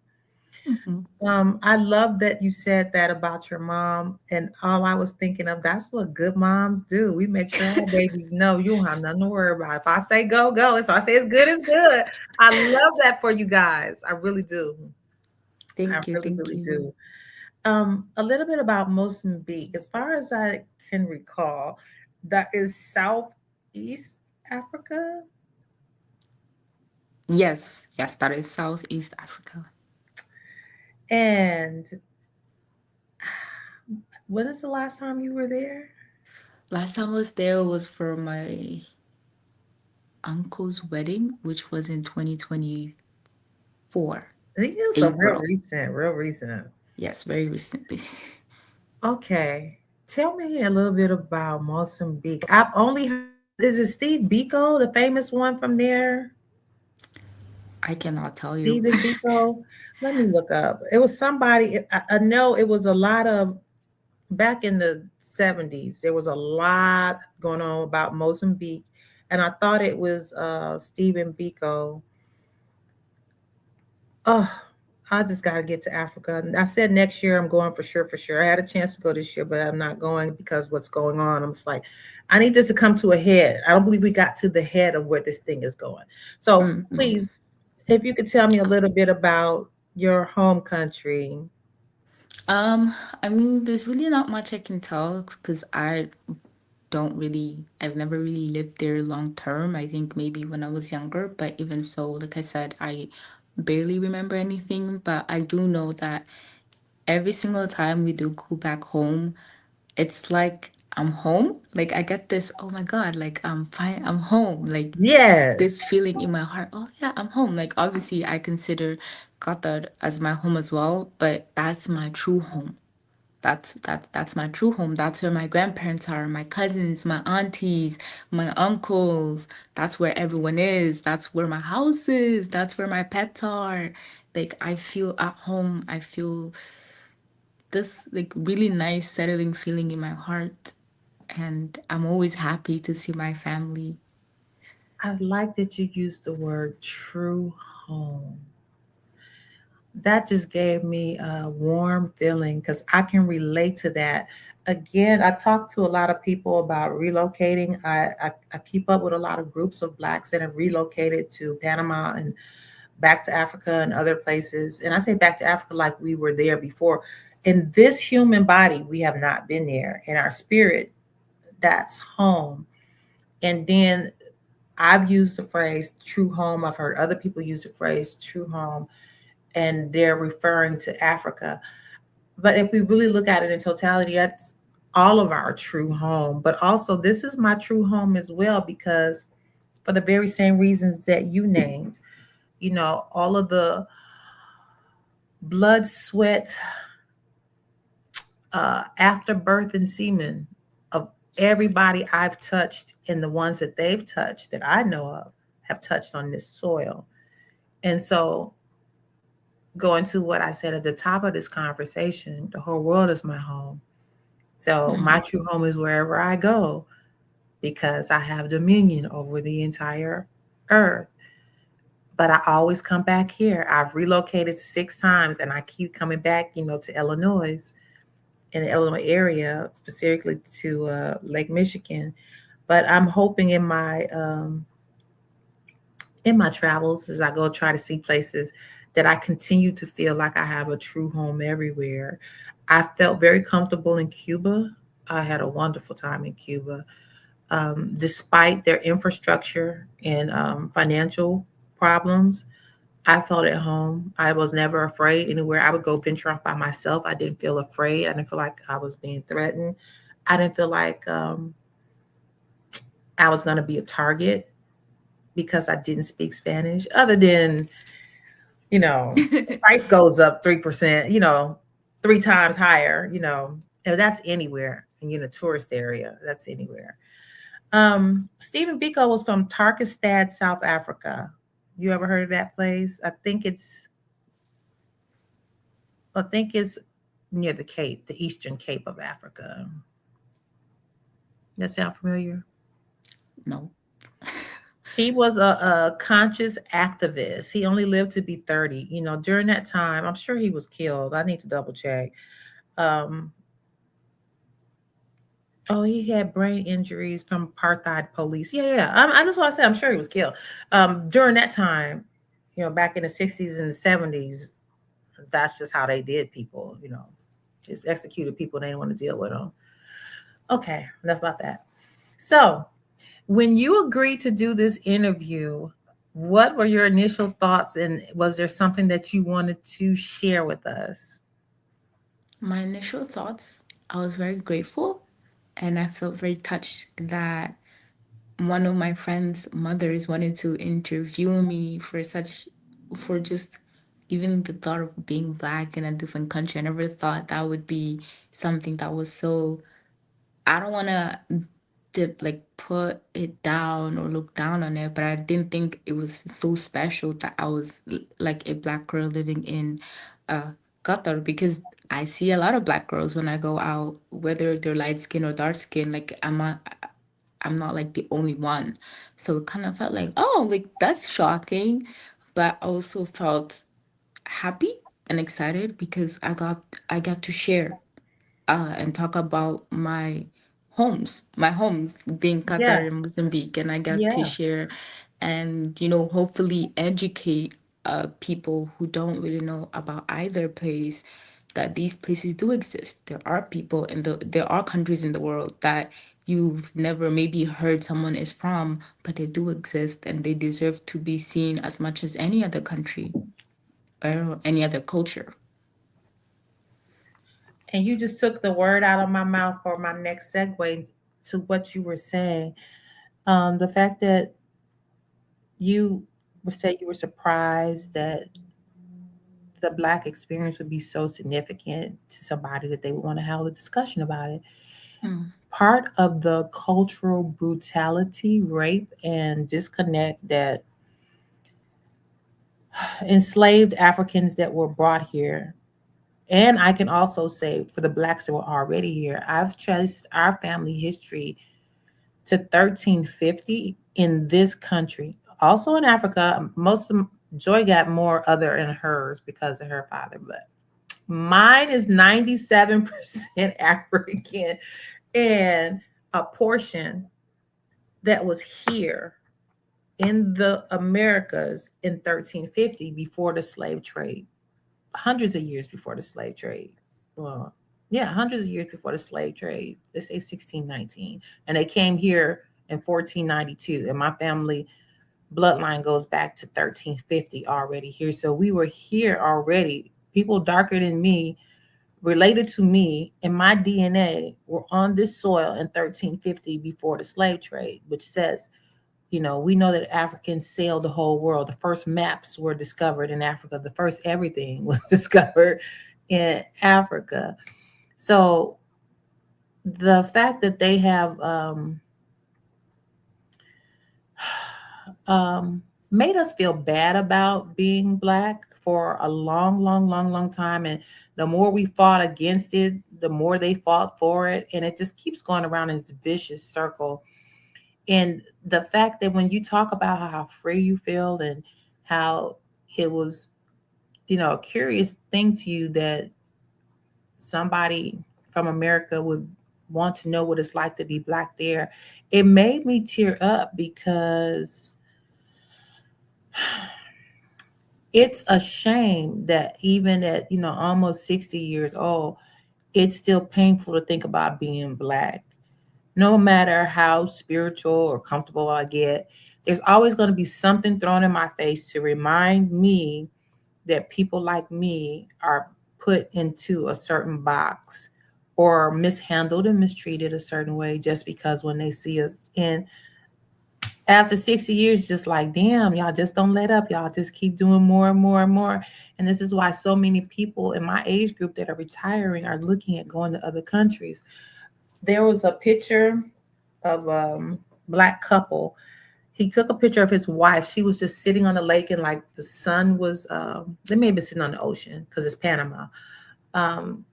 Mhm. I love that you said that about your mom, and all I was thinking of, that's what good moms do. We make sure our babies know you don't have nothing to worry about. If I say go, go. If I say it's good, it's good. I love that for you guys. I really do. I Thank you, really, thank really you. do. A little bit about Mozambique. As far as I can recall, that is Southeast Africa. Yes, yes, that is Southeast Africa. And when is the last time you were there? Last time I was there was for my uncle's wedding, which was in 2024, It's a real April. recent, real recent. Yes, very recently. Okay. Tell me a little bit about Mozambique. I've only heard, is it Steve Biko, the famous one from there? I cannot tell you. Steven Biko. Let me look up. It was somebody, I know it was a lot of, back in the 70s, there was a lot going on about Mozambique. And I thought it was Stephen Biko. Oh, I just got to get to Africa. And I said next year I'm going for sure, for sure. I had a chance to go this year, but I'm not going because what's going on. I'm just like, I need this to come to a head. I don't believe we got to the head of where this thing is going. So Mhm. please, if you could tell me a little bit about your home country. Um, I mean, there's really not much I can tell because I've never really lived there long term. I think maybe when I was younger, but even so, like I said, I barely remember anything. But I do know that every single time we do go back home, it's like I'm home. Like I get this, oh my God, like I'm fine, I'm home. Like Yes, this feeling in my heart, oh yeah, I'm home. Like obviously I consider Qatar as my home as well, but that's my true home. That's my true home. That's where my grandparents are, my cousins, my aunties, my uncles. That's where everyone is. That's where my house is. That's where my pets are. Like I feel at home. I feel this like really nice settling feeling in my heart, and I'm always happy to see my family. I like that you used the word true home. That just gave me a warm feeling because I can relate to that. Again, I talk to a lot of people about relocating. I keep up with a lot of groups of Blacks that have relocated to Panama and back to Africa and other places. And I say back to Africa like we were there before. In this human body, we have not been there. In our spirit, that's home. And then I've used the phrase true home. I've heard other people use the phrase true home, and they're referring to Africa. But if we really look at it in totality, that's all of our true home. But also, this is my true home as well, because for the very same reasons that you named, all of the blood, sweat, after birth, and semen of everybody I've touched and the ones that they've touched that I know of have touched on this soil. And so, going to what I said at the top of this conversation, the whole world is my home. So my Mhm. true home is wherever I go because I have dominion over the entire earth. But I always come back here. I've relocated 6 times and I keep coming back, to Illinois, in the Illinois area, specifically to Lake Michigan. But I'm hoping in my travels as I go try to see places that I continue to feel like I have a true home everywhere. I felt very comfortable in Cuba. I had a wonderful time in Cuba. Despite their infrastructure and financial problems, I felt at home. I was never afraid anywhere. I would go venture off by myself. I didn't feel afraid. I didn't feel like I was being threatened. I didn't feel like I was going to be a target because I didn't speak Spanish, other than, the price goes up 3%, 3 times higher, and that's anywhere. And in a tourist area, that's anywhere. Stephen Biko was from Turkestad, South Africa. You ever heard of that place? I think it's near the Cape, the Eastern Cape of Africa. That sound familiar? No. He was a conscious activist. He only lived to be 30. You know, during that time, I'm sure he was killed. I need to double check. Um, oh, he had brain injuries from apartheid police. Yeah, yeah. I just want to say, I'm sure he was killed. During that time, you know, back in the 60s and the 70s, that's just how they did people, you know, just executed people. They didn't want to deal with them. Okay, enough about that. So, when you agreed to do this interview, what were your initial thoughts, and was there something that you wanted to share with us? My initial thoughts, I was very grateful and I felt very touched that one of my friend's mothers wanted to interview me for just even the thought of being black in a different country. I never thought that would be something that was so, I don't want to like put it down or look down on it, but I didn't think it was so special that I was like a black girl living in uh Qatar, because I see a lot of black girls when I go out, whether they're light skin or dark skin. Like I'm not like the only one. So it kind of felt like, oh, like that's shocking. But I also felt happy and excited because I got to share and talk about my homes being Yeah, Qatar and Mozambique, and I got to yeah. share and hopefully educate people who don't really know about either place, that these places do exist. There are countries in the world that you've never maybe heard someone is from, but they do exist and they deserve to be seen as much as any other country or any other culture. And you just took the word out of my mouth for my next segue to what you were saying. The fact that you would say you were surprised that the black experience would be so significant to somebody that they would want to have a discussion about it. Mm, Part of the cultural brutality, rape, and disconnect that enslaved Africans that were brought here. And I can also say for the blacks that were already here, I've traced our family history to 1350 in this country. Also in Africa, most of Joy got more other in hers because of her father, but mine is 97% African and a portion that was here in the Americas in 1350 before the slave trade, hundreds of years before the slave trade. Well, yeah, hundreds of years before the slave trade. They say 1619. And they came here in 1492. And my family bloodline goes back to 1350 already here. So we were here already. People darker than me, related to me, and my DNA were on this soil in 1350 before the slave trade, which says, you know, we know that Africans sailed the whole world. The first maps were discovered in Africa. The first everything was discovered in Africa. So the fact that they have made us feel bad about being black for a long, long, long, long time. And the more we fought against it, the more they fought for it. And it just keeps going around in this vicious circle. And the fact that when you talk about how free you feel and how it was, you know, a curious thing to you that somebody from America would want to know what it's like to be black there, it made me tear up because it's a shame that even at, you know, almost 60 years old, it's still painful to think about being black. No matter how spiritual or comfortable I get, there's always going to be something thrown in my face to remind me that people like me are put into a certain box or mishandled and mistreated a certain way just because when they see us. And after 60 years, just like, damn, y'all just don't let up. Y'all just keep doing more and more and more. And this is why so many people in my age group that are retiring are looking at going to other countries. There was a picture of black couple. He took a picture of his wife. She was just sitting on the lake and like the sun was, they may have been sitting on the ocean because it's Panama. Um,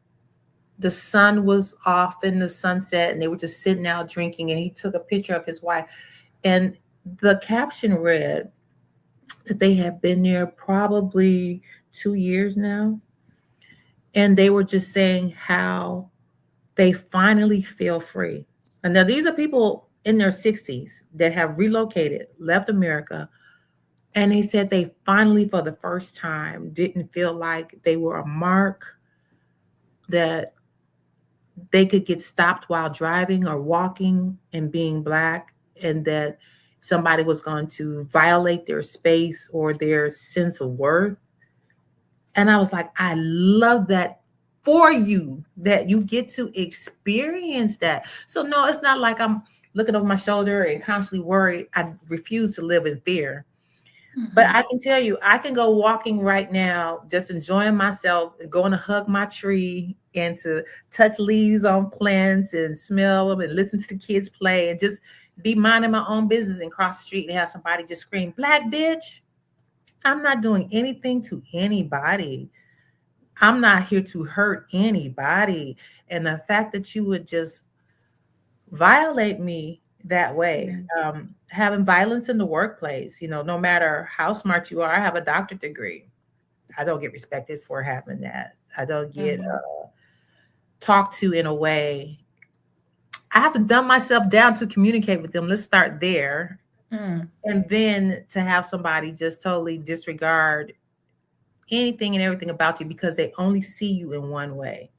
The sun was off in the sunset, and they were just sitting out drinking. And he took a picture of his wife, and the caption read that they had been there probably 2 years now, and they were just saying how they finally feel free. And now these are people in their 60s that have relocated, left America, and they said they finally, for the first time, didn't feel like they were a mark, that they could get stopped while driving or walking and being Black, and that somebody was going to violate their space or their sense of worth. And I was like, I love that for you, that you get to experience that. So, no, it's not like I'm looking over my shoulder and constantly worried. I refuse to live in fear. But Mm-hmm. I can tell you, I can go walking right now, just enjoying myself, going to hug my tree and to touch leaves on plants and smell them and listen to the kids play and just be minding my own business and cross the street and have somebody just scream, Black bitch. I'm not doing anything to anybody. I'm not here to hurt anybody. And the fact that you would just violate me that way, Yeah. having violence in the workplace, no matter how smart you are, I have a doctorate degree. I don't get respected for having that. I don't get Mm-hmm. talked to in a way. I have to dumb myself down to communicate with them. Let's start there. Mm. And then to have somebody just totally disregard anything and everything about you because they only see you in one way.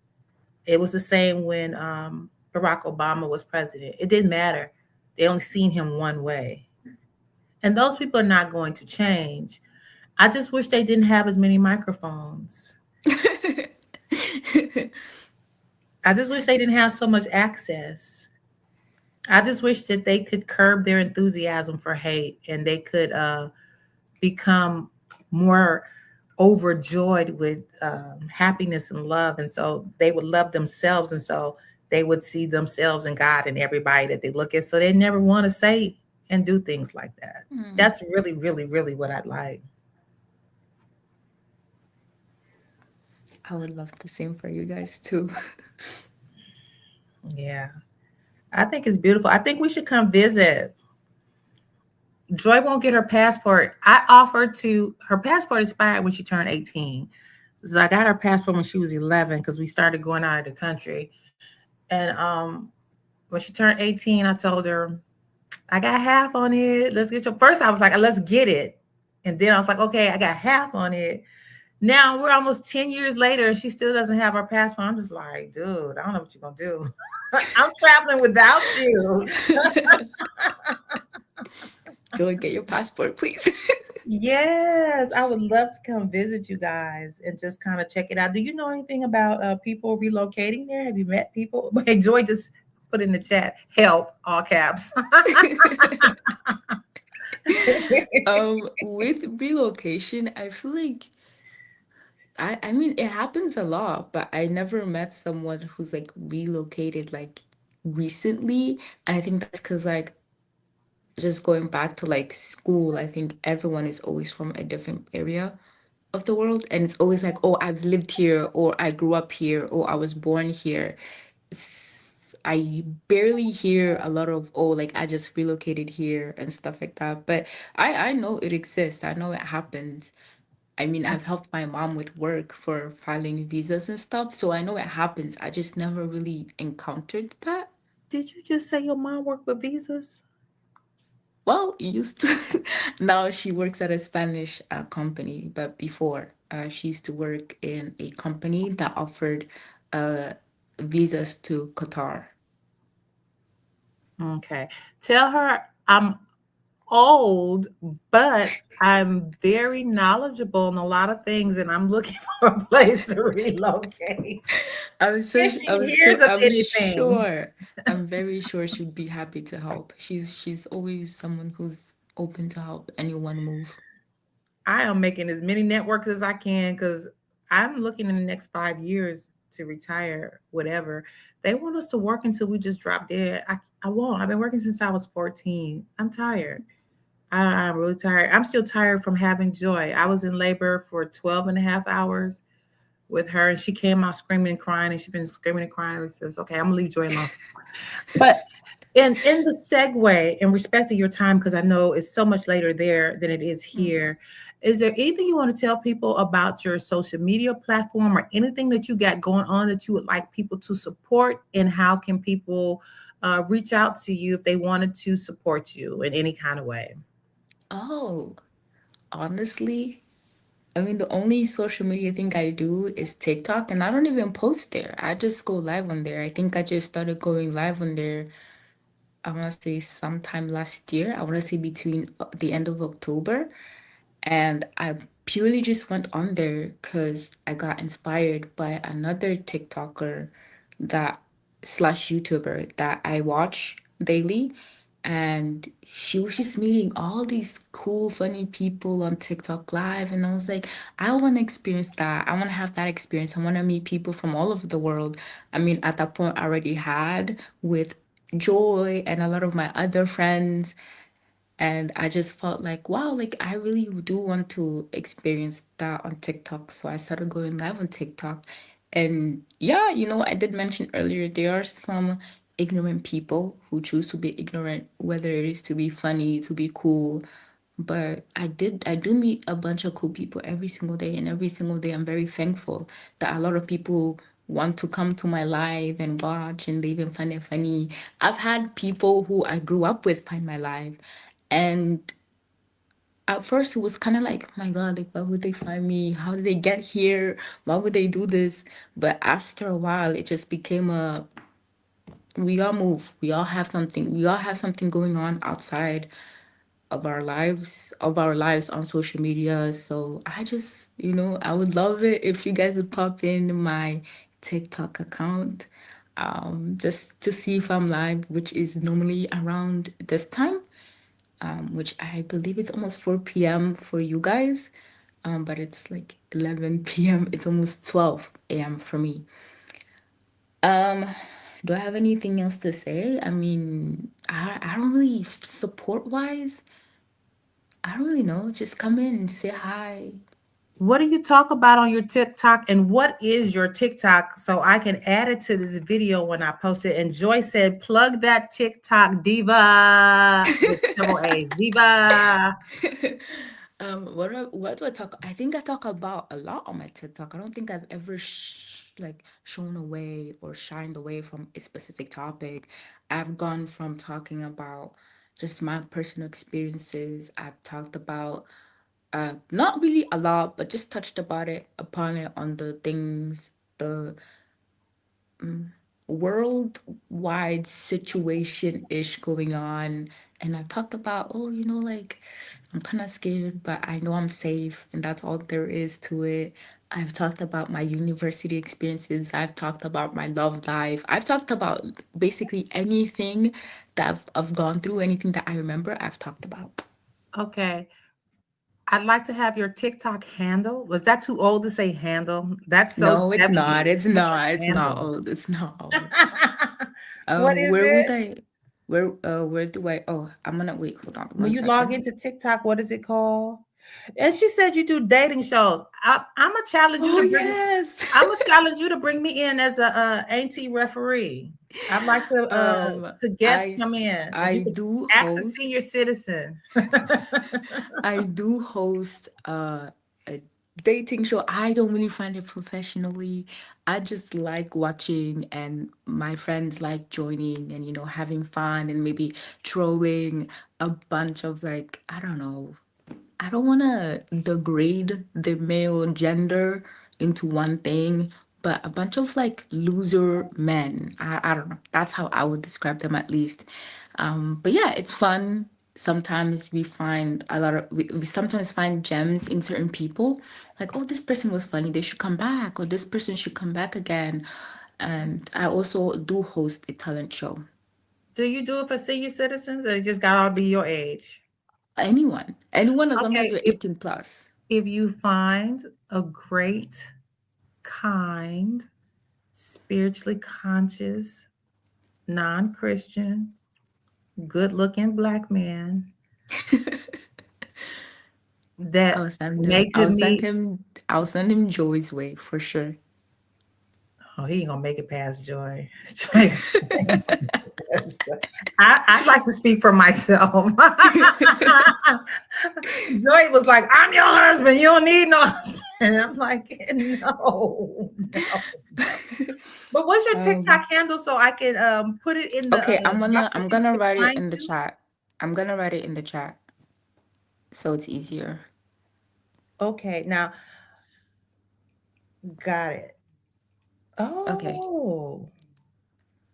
It was the same when Barack Obama was president. It didn't matter. They only seen him one way. And those people are not going to change. I just wish they didn't have as many microphones. I just wish they didn't have so much access. I just wish that they could curb their enthusiasm for hate and they could become more overjoyed with happiness and love. And so they would love themselves. And so they would see themselves and God and everybody that they look at. So they never want to say and do things like that. Mm. That's really, really, really what I'd like. I would love the same for you guys too. Yeah. I think it's beautiful. I think we should come visit. Joy won't get her passport. I offered her passport expired when she turned 18. So I got her passport when she was 11 because we started going out of the country. And when she turned 18, I told her, I got half on it. Let's get your first. I was like, let's get it. And then I was like, okay, I got half on it. Now we're almost 10 years later and she still doesn't have her passport. I'm just like, dude, I don't know what you're gonna do. I'm traveling without you. Joy, get your passport, please. Yes, I would love to come visit you guys and just kind of check it out. Do you know anything about people relocating there? Have you met people? Hey, Joy just put in the chat, help, all caps. With relocation, I feel like I mean it happens a lot, but I never met someone who's like relocated like recently. And I think that's because like just going back to like school, I think everyone is always from a different area of the world, and it's always like, oh, I've lived here, or I grew up here, or I was born here. I barely hear a lot of, oh, like I just relocated here and stuff like that. But I know it exists. I know it happens. I mean, I've helped my mom with work for filing visas and stuff, so I know it happens. I just never really encountered that. Did you just say your mom worked with visas? Well, used to. Now she works at a Spanish company, but before she used to work in a company that offered uh, visas to Qatar. Okay. Tell her I'm old, but I'm very knowledgeable in a lot of things, and I'm looking for a place to relocate. If she hears of I'm anything, sure, I'm very sure she would be happy to help. She's always someone who's open to help anyone move. I am making as many networks as I can because I'm looking in the next 5 years to retire, whatever. They want us to work until we just drop dead. I won't. I've been working since I was 14. I'm tired. I'm really tired. I'm still tired from having Joy. I was in labor for 12 and a half hours. with her, and she came out screaming and crying, and she's been screaming and crying ever since. Okay, I'm gonna leave Joy alone. But in the segue, in respect to your time, because I know it's so much later there than it is Mm. here, is there anything you want to tell people about your social media platform or anything that you got going on that you would like people to support? And how can people reach out to you if they wanted to support you in any kind of way? Oh, honestly, I mean, the only social media thing I do is TikTok, and I don't even post there. I just go live on there. I think I just started going live on there, I want to say sometime last year. I want to say between the end of October. And I purely just went on there because I got inspired by another TikToker that slash YouTuber that I watch daily. And she was just meeting all these cool, funny people on TikTok Live. And I was like, I want to experience that. I want to have that experience. I want to meet people from all over the world. I mean, at that point, I already had with Joy and a lot of my other friends. And I just felt like, wow, like I really do want to experience that on TikTok. So I started going live on TikTok. And yeah, I did mention earlier, there are some ignorant people who choose to be ignorant, whether it is to be funny, to be cool. But I do meet a bunch of cool people every single day. And every single day, I'm very thankful that a lot of people want to come to my live and watch and they even find it funny. I've had people who I grew up with find my live. And at first, it was kind of like, my God, like, why would they find me? How did they get here? Why would they do this? But after a while, it just became we all move. We all have something. We all have something going on outside of our lives on social media. So I just, I would love it if you guys would pop in my TikTok account, just to see if I'm live, which is normally around this time, which I believe it's almost 4 p.m. for you guys, but it's like 11 p.m. It's almost 12 a.m. for me. Um, do I have anything else to say? I mean, I don't really support wise. I don't really know. Just come in and say hi. What do you talk about on your TikTok, and what is your TikTok so I can add it to this video when I post it? And Joy said, plug that TikTok diva with double A's, diva. What do I talk? I think I talk about a lot on my TikTok. I don't think I've ever like shown away or shined away from a specific topic. I've gone from talking about just my personal experiences. I've talked about not really a lot, but just touched about it upon it on the things, the worldwide situation ish going on. And I've talked about, oh, like I'm kind of scared, but I know I'm safe, and that's all there is to it. I've talked about my university experiences. I've talked about my love life. I've talked about basically anything that I've gone through, anything that I remember, I've talked about. Okay. I'd like to have your TikTok handle. Was that too old to say handle? That's so No, it's 70s. not. It's What's your not. It's not handle? old. It's not old. What is Where would it? I? Where do I? Oh, I'm gonna wait. Hold on When one you log second. into TikTok, what is it called? And she said you do dating shows. I'm gonna challenge you Oh to bring. yes. I'm gonna challenge you to bring me in as a auntie referee. I'd like to guest come in. If I you could do ask a host. senior citizen. I do host a dating show. I don't really find it professionally. I just like watching, and my friends like joining and having fun and maybe throwing a bunch of, like, I don't know, I don't want to degrade the male gender into one thing, but a bunch of like loser men. I don't know. That's how I would describe them, at least. But yeah, it's fun. Sometimes we sometimes find gems in certain people. Like, oh, this person was funny. They should come back, or this person should come back again. And I also do host a talent show. Do you do it for senior citizens, or it just got to be your age? Anyone, as long as Okay, you're 18 plus. if you find a great, kind, spiritually conscious, non-Christian, good-looking black man that may could meet. I'll send him Joey's way for sure. Oh, he ain't gonna make it past Joy. I like to speak for myself. Joy was like, "I'm your husband. You don't need no husband." I'm like, no. But what's your TikTok handle so I can put it in the okay, box I'm if people gonna can write it find in the you? chat. I'm gonna write it in the chat so it's easier. Okay, now got it. Okay. Oh.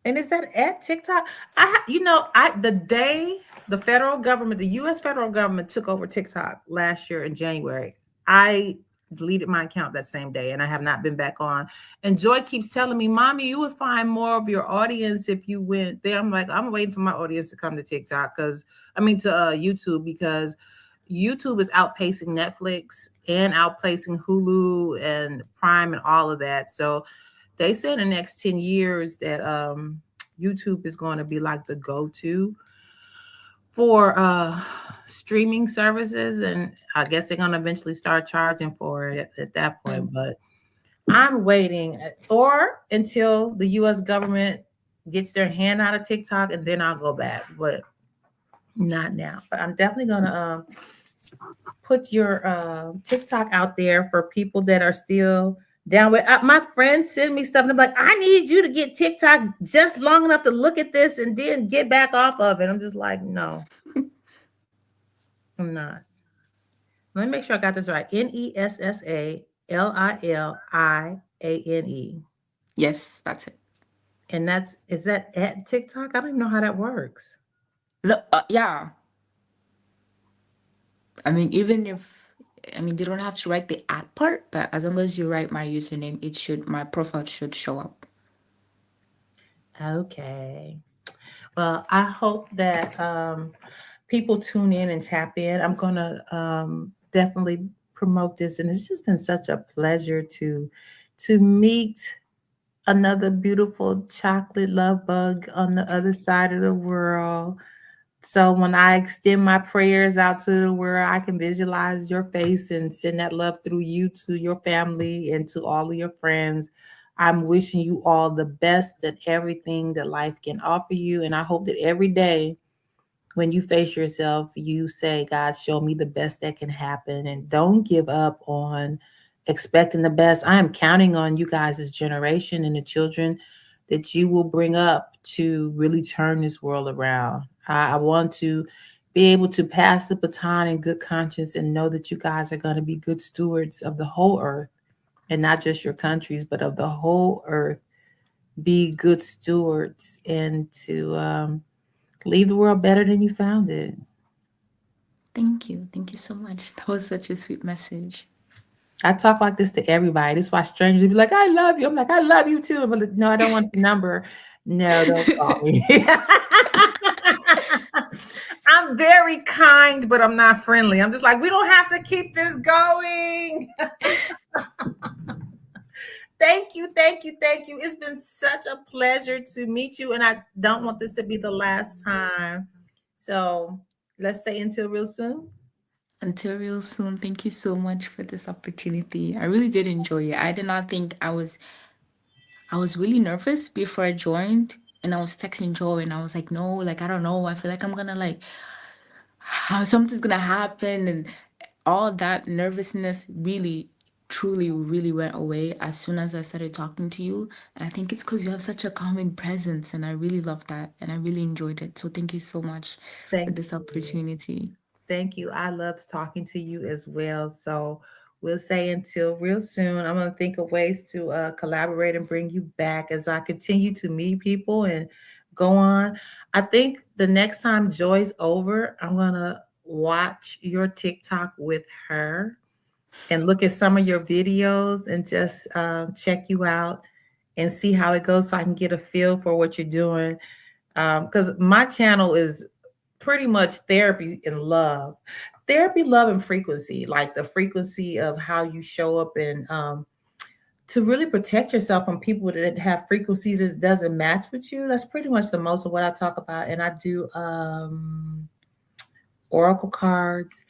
And is that at TikTok? The day the federal government, the U.S. federal government took over TikTok last year in January, I deleted my account that same day, and I have not been back on. And Joy keeps telling me, "Mommy, you would find more of your audience if you went there." I'm like, I'm waiting for my audience to come to TikTok to YouTube, because YouTube is outpacing Netflix and outpacing Hulu and Prime and all of that. So they said in the next 10 years that YouTube is going to be like the go-to for streaming services. And I guess they're going to eventually start charging for it at that point. But I'm waiting or until the U.S. government gets their hand out of TikTok, and then I'll go back. But not now. But I'm definitely going to put your TikTok out there for people that are still down with. My friends send me stuff and I'm like, I need you to get TikTok just long enough to look at this and then get back off of it. I'm just like, no, I'm not. Let me make sure I got this right. NESSALILIANE. Yes, that's it. And is that at TikTok? I don't even know how that works. No, yeah. I mean, they don't have to write the at part, but as long as you write my username, my profile should show up. Okay. Well, I hope that people tune in and tap in. I'm going to definitely promote this. And it's just been such a pleasure to meet another beautiful chocolate love bug on the other side of the world. So when I extend my prayers out to the world, I can visualize your face and send that love through you to your family and to all of your friends. I'm wishing you all the best at everything that life can offer you. And I hope that every day when you face yourself, you say, God, show me the best that can happen. And don't give up on expecting the best. I am counting on you guys' as generation and the children that you will bring up to really turn this world around. I want to be able to pass the baton in good conscience and know that you guys are going to be good stewards of the whole earth, and not just your countries, but of the whole earth. Be good stewards and to leave the world better than you found it. Thank you. Thank you so much. That was such a sweet message. I talk like this to everybody. That's why strangers be like, I love you. I'm like, I love you too. But like, no, I don't want the number. No, don't call me. I'm very kind, but I'm not friendly. I'm just like, we don't have to keep this going. Thank you. It's been such a pleasure to meet you. And I don't want this to be the last time. So let's say until real soon. Until real soon. Thank you so much for this opportunity. I really did enjoy it. I did not think I was really nervous before I joined, and I was texting Joy and I was like, no, like I don't know. I feel like I'm gonna like something's gonna happen, and all that nervousness really truly really went away as soon as I started talking to you. And I think it's because you have such a calming presence, and I really love that and I really enjoyed it. So thank you so much for this opportunity. Thank you. I loved talking to you as well. So we'll say until real soon. I'm going to think of ways to collaborate and bring you back as I continue to meet people and go on. I think the next time Joy's over, I'm going to watch your TikTok with her and look at some of your videos and just check you out and see how it goes so I can get a feel for what you're doing. Because my channel is pretty much therapy and love. Therapy, love, and frequency, like the frequency of how you show up and to really protect yourself from people that have frequencies that doesn't match with you. That's pretty much the most of what I talk about. And I do oracle cards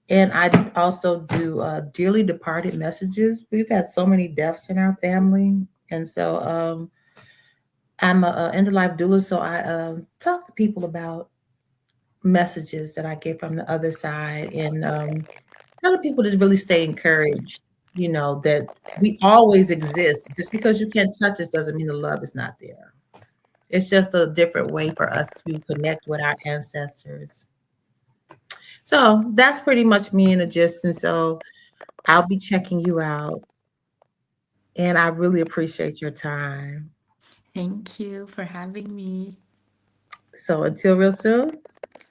And I also do dearly departed messages. We've had so many deaths in our family. And so I'm a end of life doula. So I talk to people about messages that I get from the other side, and tell people to really stay encouraged, that we always exist. Just because you can't touch us doesn't mean the love is not there. It's just a different way for us to connect with our ancestors. So that's pretty much me in a gist. And so I'll be checking you out. And I really appreciate your time. Thank you for having me. So until real soon.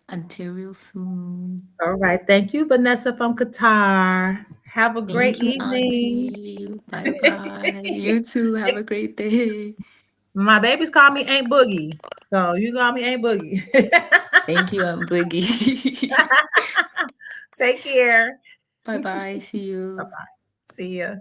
Until real soon. All right. Thank you, Vanessa from Qatar. Have a great Thank you, evening. Auntie. Bye bye. You too. Have a great day. My babies call me Aunt Boogie. So you call me Aunt Boogie. Thank you, Aunt Boogie. Take care. Bye bye. See you. Bye-bye. See ya.